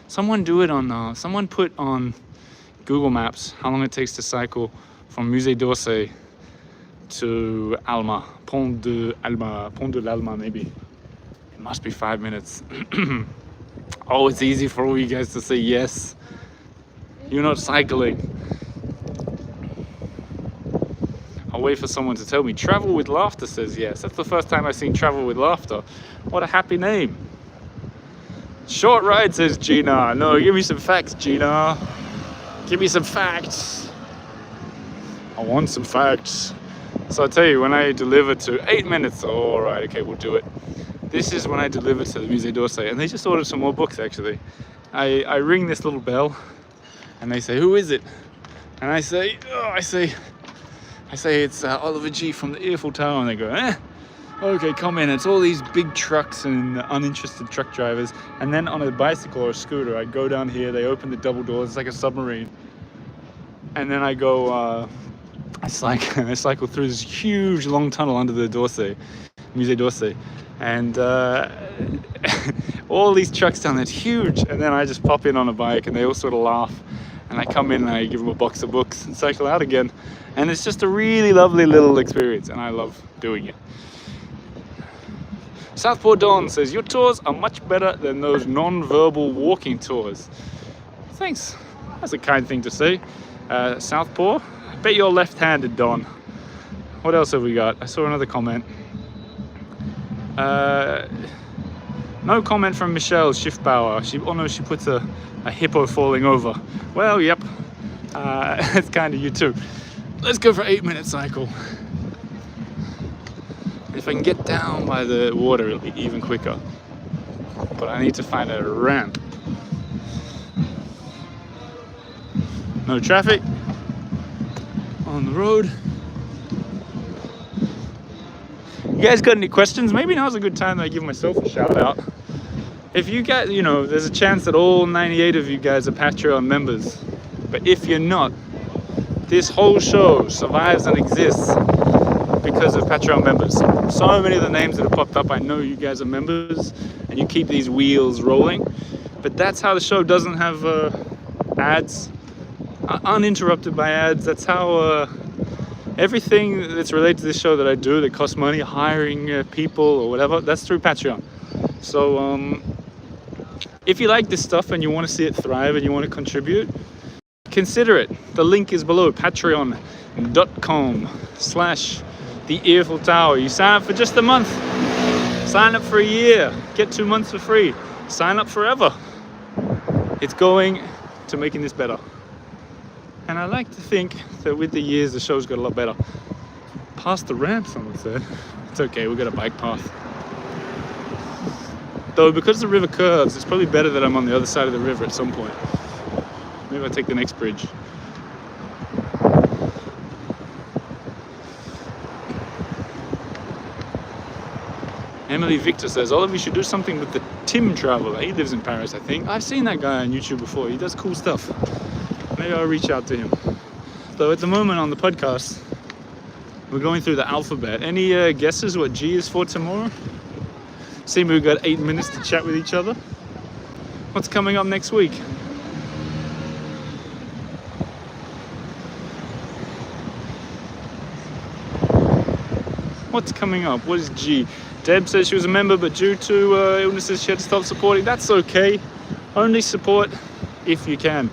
Someone do it on, someone put on Google Maps how long it takes to cycle from Musée d'Orsay to Alma, Pont de l'Alma maybe. It must be 5 minutes. Oh, it's easy for all you guys to say yes. You're not cycling. I'll wait for someone to tell me. Travel with Laughter says yes. That's the first time I've seen Travel with Laughter. What a happy name. Short ride, says Gina. No, give me some facts, Gina. Give me some facts. I want some facts. So I'll tell you, when I deliver to 8 minutes, all right, okay, we'll do it. This is when I deliver to the Musée d'Orsay, and they just ordered some more books, actually. I ring this little bell, and they say, who is it? And I say, I say it's Oliver G from the Eiffel Tower, and they go, okay, come in. It's all these big trucks and uninterested truck drivers. And then on a bicycle or a scooter, I go down here, they open the double doors, it's like a submarine. And then I go, I cycle through this huge long tunnel under the d'Orsay, Musée d'Orsay. And all these trucks down there, it's huge. And then I just pop in on a bike and they all sort of laugh. And I come in and I give them a box of books and cycle out again. And it's just a really lovely little experience, and I love doing it. Southpaw Don says, your tours are much better than those non-verbal walking tours. Thanks, that's a kind thing to say. Southpaw, I bet you're left-handed, Don. What else have we got? I saw another comment. No comment from Michelle Schiffbauer. She puts a hippo falling over. Well, yep, it's kind of you too. Let's go for 8-minute cycle. If I can get down by the water, it'll be even quicker. But I need to find a ramp. No traffic on the road. You guys got any questions? Maybe now's a good time that I give myself a shout out. If you guys, there's a chance that all 98 of you guys are Patreon members. But if you're not, this whole show survives and exists because of Patreon members. So many of the names that have popped up, I know you guys are members and you keep these wheels rolling. But that's how the show doesn't have ads, uninterrupted by ads. That's how everything that's related to this show that I do that costs money, hiring people or whatever, that's through Patreon. So if you like this stuff and you want to see it thrive and you want to contribute, consider it. The link is below, patreon.com/the Eiffel Tower. You sign up for just a month, sign up for a year, get 2 months for free, sign up forever. It's going to making this better. And I like to think that with the years, the show's got a lot better. Past the ramp, someone said. It's okay, we've got a bike path. Though, because the river curves, it's probably better that I'm on the other side of the river at some point. Maybe I'll take the next bridge. Emily Victor says, Oliver, you should do something with the Tim Traveler. He lives in Paris, I think. I've seen that guy on YouTube before. He does cool stuff. Maybe I'll reach out to him. So at the moment on the podcast, we're going through the alphabet. Any guesses what G is for tomorrow? Seems we've got 8 minutes to chat with each other. What's coming up next week? What's coming up? What is G? Deb says she was a member, but due to illnesses, she had to stop supporting. That's okay. Only support if you can.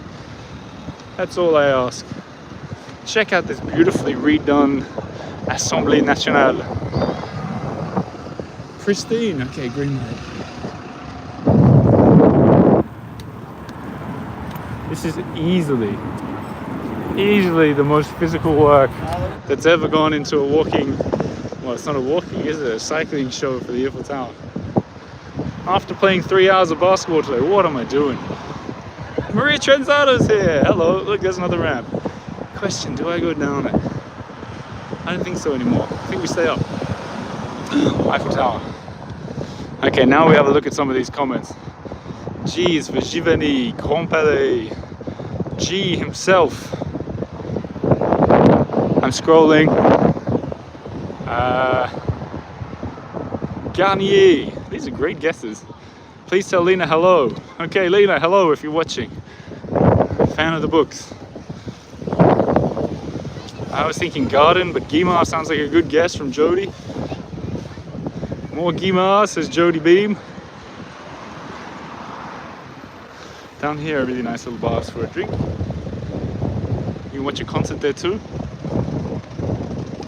That's all I ask. Check out this beautifully redone Assemblée Nationale. Pristine. Okay, green light. This is easily the most physical work that's ever gone into a walking, well, it's not a walking, is it? A cycling show for the Eiffel Tower. After playing 3 hours of basketball today, what am I doing? Maria Trenzado's here. Hello, look, there's another ramp. Question, do I go down it? I don't think so anymore. I think we stay up. Eiffel Tower. Okay, now we have a look at some of these comments. G is for Giverny, Grand Palais. G himself. I'm scrolling. Garnier. These are great guesses. Please tell Lena hello. Okay, Lena, hello if you're watching. Fan of the books. I was thinking garden, but Guimard sounds like a good guess from Jody. More Guimard, says Jody Beam. Down here, a really nice little bars for a drink. You can watch a concert there too.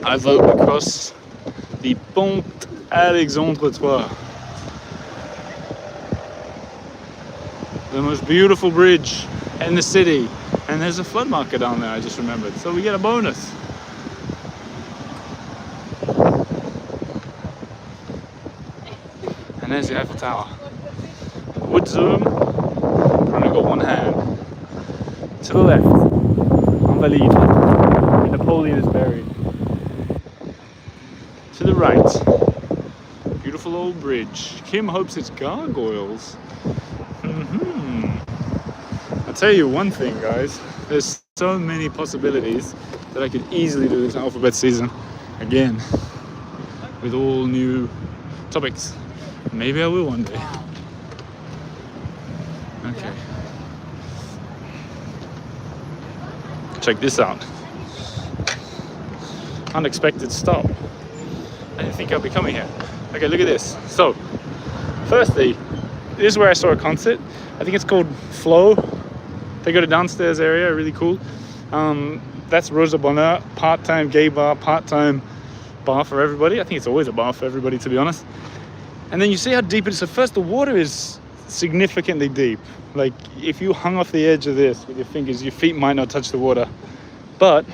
I vote across the Pont Alexandre-Trois. The most beautiful bridge in the city. And there's a flood marker down there, I just remembered. So we get a bonus. And there's the Eiffel Tower. Wood zoom. I've only got one hand. To the left, Invalides, where Napoleon is buried. to the right. Beautiful old bridge. Kim hopes it's gargoyles. I'll tell you one thing, guys. There's so many possibilities that I could easily do this alphabet season again with all new topics. Maybe I will one day. Okay. Check this out. Unexpected stop. I didn't think I'd be coming here. Okay, look at this. So, firstly, this is where I saw a concert. I think it's called Flow. They got a downstairs area, really cool. That's Rosa Bonheur, part-time gay bar, part-time bar for everybody. I think it's always a bar for everybody, to be honest. And then you see how deep it is. So first, the water is significantly deep. Like, if you hung off the edge of this with your fingers, your feet might not touch the water. But,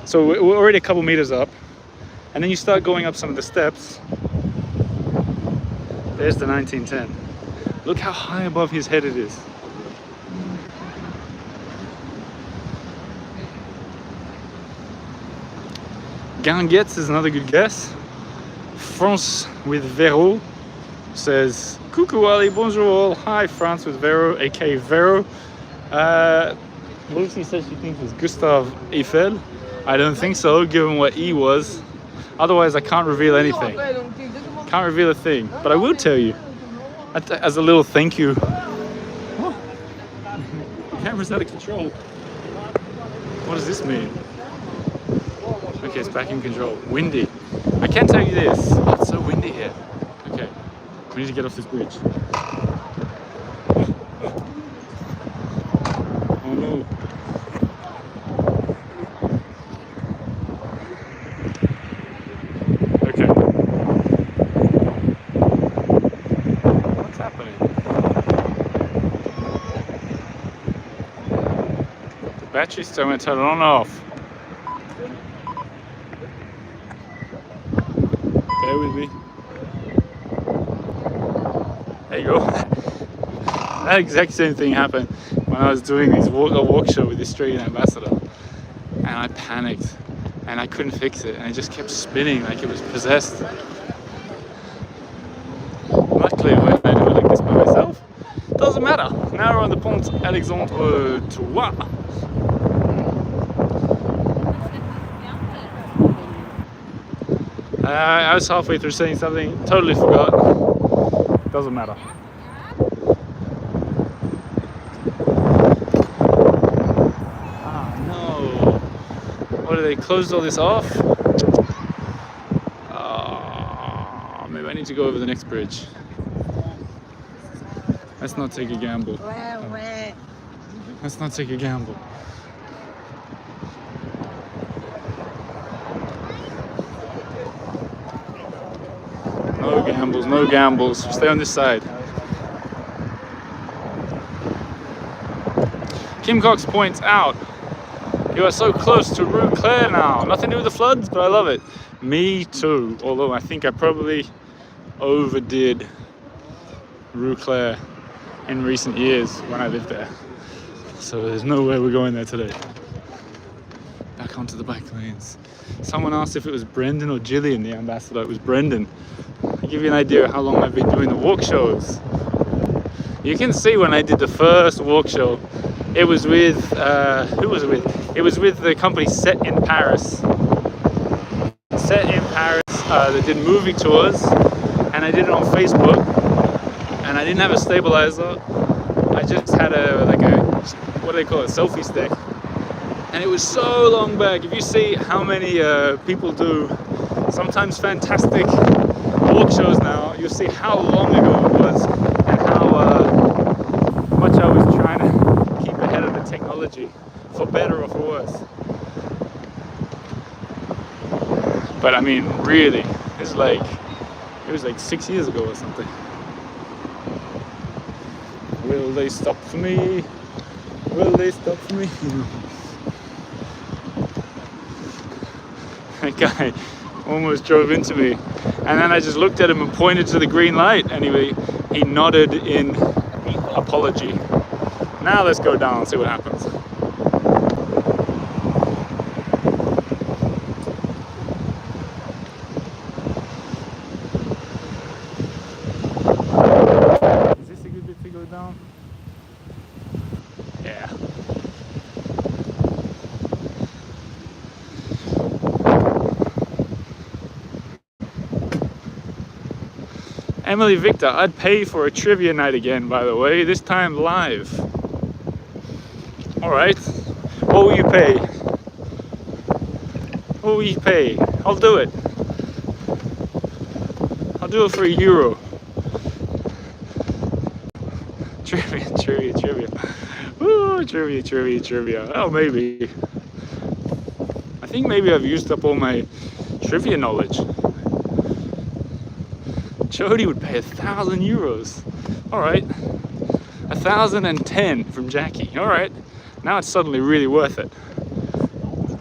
so we're already a couple meters up. And then you start going up some of the steps. There's the 1910. Look how high above his head it is. Guinguettes is another good guess. France with Vero says, Coucou Ali, bonjour all. Hi, France with Vero, aka Vero. Lucy says she thinks it's Gustave Eiffel. I don't think so, given what E was. Otherwise, I can't reveal anything. Can't reveal a thing. But I will tell you, as a little thank you. Oh, the camera's out of control. What does this mean? Okay, it's back in control. Windy. I can tell you this. Oh, it's so windy here. Okay, we need to get off this bridge. Oh no. Okay. What's happening? The battery's still going to turn it on and off. Bear with me. There you go. That exact same thing happened when I was doing a walk show with the Australian ambassador, and I panicked and I couldn't fix it, and it just kept spinning like it was possessed. Luckily, when I do it like this by myself, it doesn't matter. Now we're on the Pont Alexandre 3. I was halfway through saying something, totally forgot. Doesn't matter. Ah, no. What, do they closed all this off? Oh, maybe I need to go over the next bridge. Let's not take a gamble. Oh. Let's not take a gamble. No gambles, no gambles. Stay on this side. Kim Cox points out, you are so close to Rue Claire now. Nothing to do with the floods, but I love it. Me too, although I think I probably overdid Rue Claire in recent years when I lived there. So there's no way we're going there today. Back onto the bike lanes. Someone asked if it was Brendan or Gillian, the ambassador. It was Brendan. I'll give you an idea of how long I've been doing the walk shows. You can see when I did the first walk show, it was with, who was it with? It was with the company Set in Paris. Set in Paris, they did movie tours, and I did it on Facebook, and I didn't have a stabilizer. I just had what do they call it, selfie stick. And it was so long back. If you see how many people do sometimes fantastic walk shows now, you'll see how long ago it was and how much I was trying to keep ahead of the technology, for better or for worse. But I mean, really, it was like 6 years ago or something. Will they stop for me? Will they stop for me? That guy almost drove into me, and then I just looked at him and pointed to the green light. Anyway, he nodded in apology. Now let's go down and see what happens. Emily Victor, I'd pay for a trivia night again, by the way, this time live. All right, what will you pay? What will you pay? I'll do it. I'll do it for €1. Trivia. Ooh, trivia. Oh, maybe. I think maybe I've used up all my trivia knowledge. Jody would pay €1,000. All right. 1,010 from Jackie. All right. Now it's suddenly really worth it.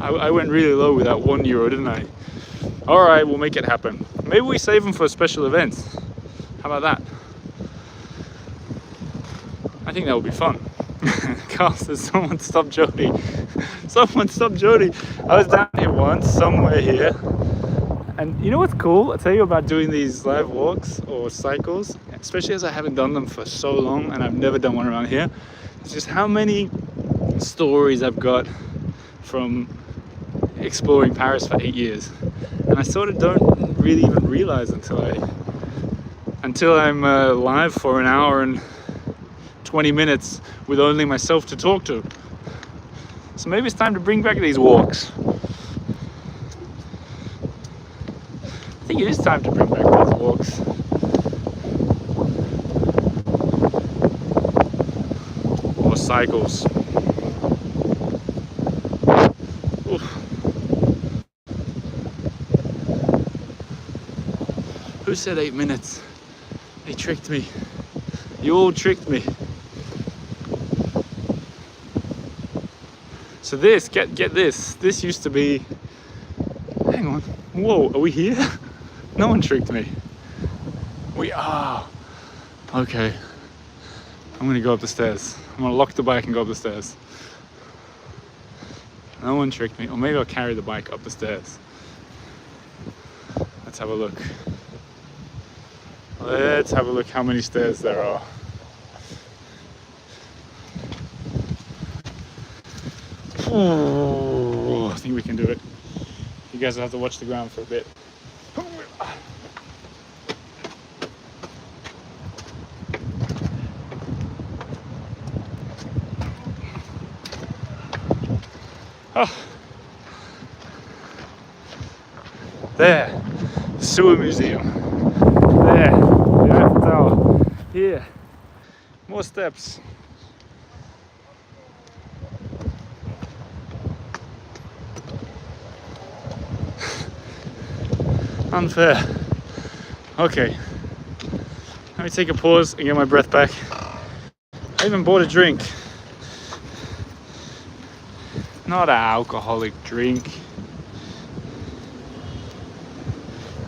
I went really low with that €1, didn't I? All right, we'll make it happen. Maybe we save them for special events. How about that? I think that would be fun. Carl says, someone stop Jody. Someone stop Jody. I was down here once, somewhere here. And you know what's cool? I'll tell you about doing these live walks or cycles, especially as I haven't done them for so long and I've never done one around here. It's just how many stories I've got from exploring Paris for 8 years. And I sort of don't really even realize until I'm live for an hour and 20 minutes with only myself to talk to. So maybe it's time to bring back these walks. I think it is time to bring back these walks. Or cycles. Oof. Who said 8 minutes? They tricked me. You all tricked me. So this, get this. This used to be, hang on. Whoa, are we here? No one tricked me. We are. Okay. I'm gonna go up the stairs. I'm gonna lock the bike and go up the stairs. No one tricked me. Or maybe I'll carry the bike up the stairs. Let's have a look. Let's have a look how many stairs there are. Ooh, I think we can do it. You guys will have to watch the ground for a bit. Oh. There, the sewer museum. There, the Eiffel Tower. Here, more steps. Unfair. Okay, let me take a pause and get my breath back. I even bought a drink. Not an alcoholic drink.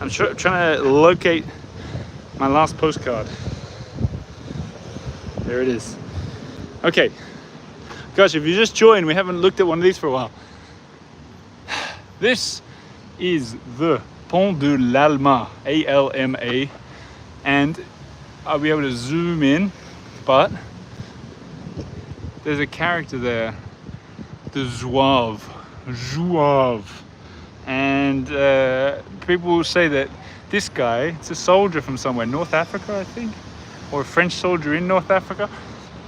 I'm trying to locate my last postcard. There it is. Okay. Gosh, if you just joined, we haven't looked at one of these for a while. This is the Pont de l'Alma, A-L-M-A, and I'll be able to zoom in, but there's a character there, the Zouave, and people will say that this guy, it's a soldier from somewhere, North Africa, I think, or a French soldier in North Africa.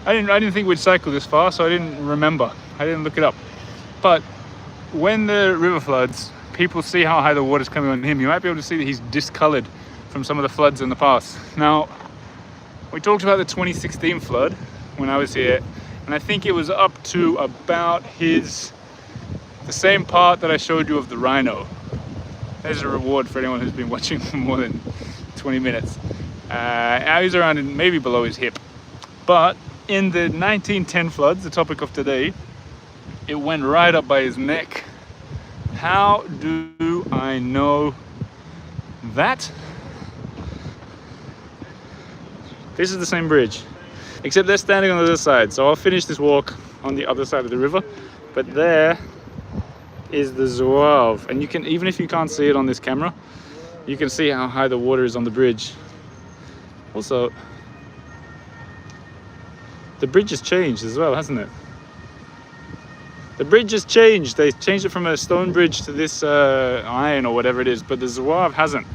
I didn't think we'd cycle this far, so I didn't remember. I didn't look it up. But when the river floods, people see how high the water's coming on him. You might be able to see that he's discolored from some of the floods in the past. Now, we talked about the 2016 flood when I was here, and I think it was up to about the same part that I showed you of the rhino. There's a reward for anyone who's been watching for more than 20 minutes. Now he's around maybe below his hip. But in the 1910 floods, the topic of today, it went right up by his neck. How do I know that? This is the same bridge, except they're standing on the other side. So I'll finish this walk on the other side of the river. But there is the Zouave. And you can, even if you can't see it on this camera, you can see how high the water is on the bridge. Also, the bridge has changed as well, hasn't it? The bridge has changed. They changed it from a stone bridge to this iron or whatever it is, but the Zouave hasn't.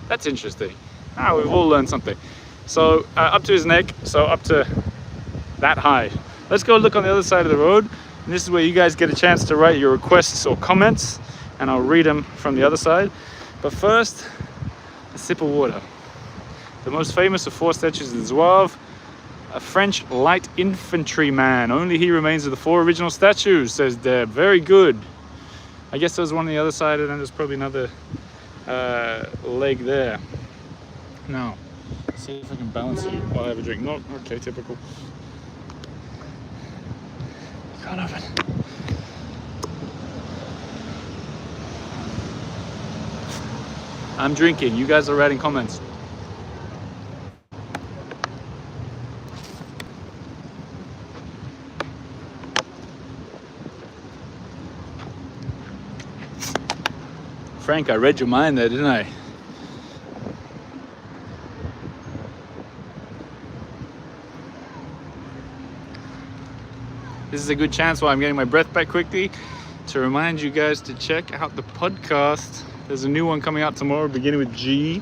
That's interesting. We've all learned something. So up to his neck, so up to that high. Let's go look on the other side of the road. And this is where you guys get a chance to write your requests or comments, and I'll read them from the other side. But first, a sip of water. The most famous of 4 statues is the Zouave, a French light infantryman. Only he remains of the 4 original statues, says Deb. Very good. I guess there's one on the other side, and then there's probably another leg there. Now, see if I can balance you while I have a drink. No, okay, typical. Can't open. I'm drinking. You guys are writing comments. Frank, I read your mind there, didn't I? This is a good chance while I'm getting my breath back quickly to remind you guys to check out the podcast. There's a new one coming out tomorrow, beginning with G.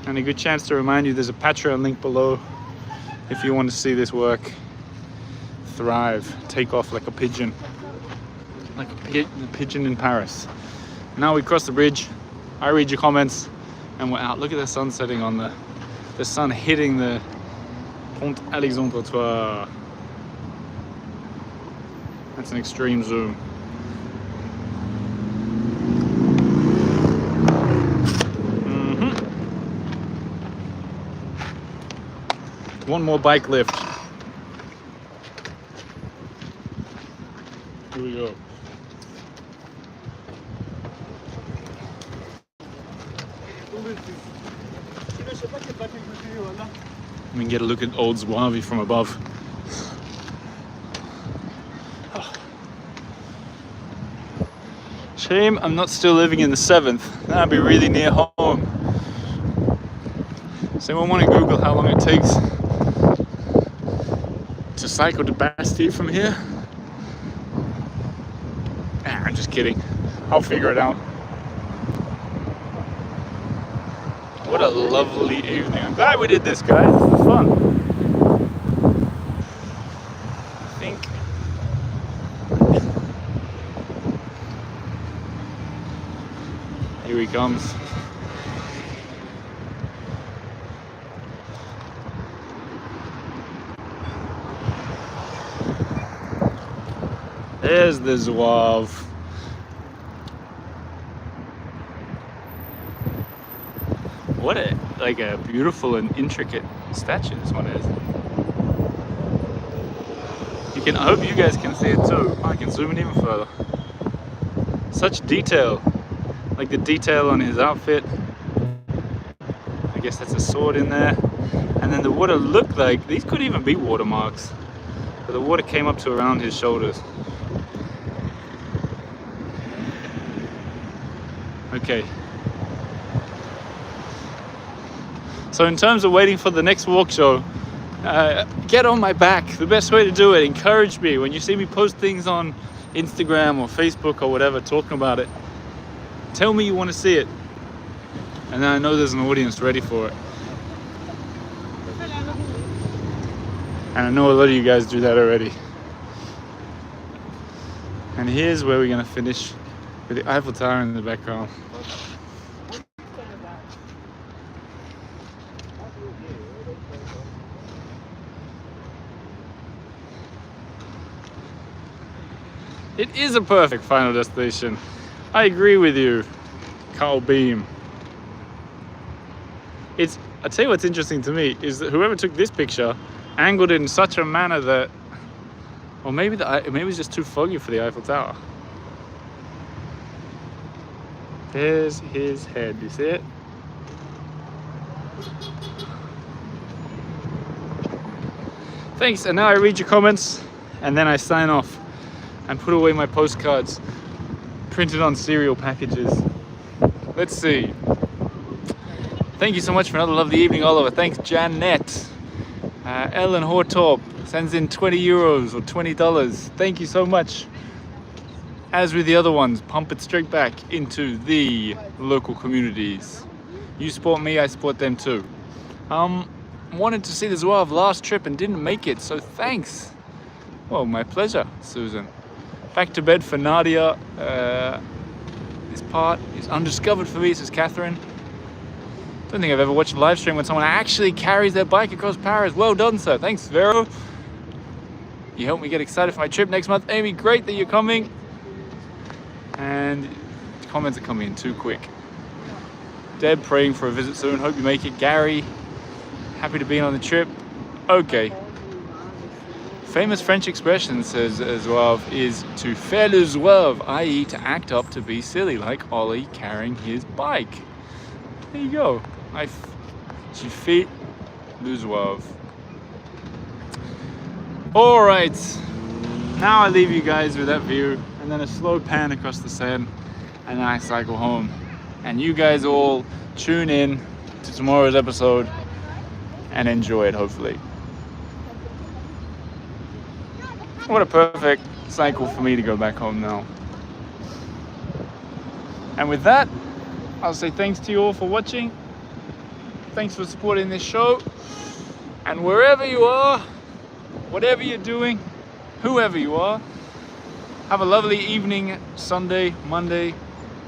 And a good chance to remind you there's a Patreon link below if you want to see this work thrive, take off like a pigeon. Like a pigeon in Paris. Now we cross the bridge, I read your comments, and we're out. Look at the sun setting on the sun hitting the Pont Alexandre-Trottoir. That's an extreme zoom. One more bike lift. Here we go. We can get a look at old Zouave from above. Shame I'm not still living in the 7th. That'd be really near home. Does anyone want to Google how long it takes to cycle to Bastille from here? I'm just kidding. I'll figure it out. What a lovely evening. I'm glad we did this, guys. This was fun. I think here he comes. There's the Zouave. What a beautiful and intricate statue this one is. I hope you guys can see it too. I can zoom in even further. Such detail. Like the detail on his outfit. I guess that's a sword in there. And then the water looked like, these could even be watermarks. But the water came up to around his shoulders. Okay. So in terms of waiting for the next walk show, get on my back. The best way to do it, encourage me. When you see me post things on Instagram or Facebook or whatever, talking about it, tell me you want to see it. And then I know there's an audience ready for it. And I know a lot of you guys do that already. And here's where we're going to finish with the Eiffel Tower in the background. It is a perfect final destination. I agree with you, Carl Beam. I'll tell you what's interesting to me is that whoever took this picture angled it in such a manner that, or maybe it's just too foggy for the Eiffel Tower. There's his head, you see it? Thanks, and now I read your comments, and then I sign off and put away my postcards printed on cereal packages. Let's see. Thank you so much for another lovely evening, Oliver. Thanks, Janet. Ellen Hortorp sends in 20 euros or $20. Thank you so much. As with the other ones, pump it straight back into the local communities. You support me, I support them too. wanted to see the Zouave last trip and didn't make it, so thanks. Well, my pleasure, Susan. Back to bed for Nadia. This part is undiscovered for me, says Catherine. Don't think I've ever watched a live stream when someone actually carries their bike across Paris. Well done, sir. Thanks, Vero. You helped me get excited for my trip next month. Amy, great that you're coming. And comments are coming in too quick. Deb, praying for a visit soon. Hope you make it. Gary, happy to be on the trip. Okay. Famous French expression, says Zouave, is to faire le Zouave, i.e. to act up, to be silly, like Ollie carrying his bike. There you go. Tu fais le Zouave. All right. Now I leave you guys with that view, and then a slow pan across the Seine, and then I cycle home. And you guys all tune in to tomorrow's episode and enjoy it, hopefully. What a perfect cycle for me to go back home now. And with that, I'll say thanks to you all for watching. Thanks for supporting this show. And wherever you are, whatever you're doing, whoever you are, have a lovely evening, Sunday, Monday,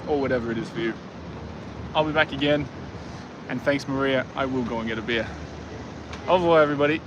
or whatever it is for you. I'll be back again. And thanks, Maria. I will go and get a beer. Au revoir, everybody.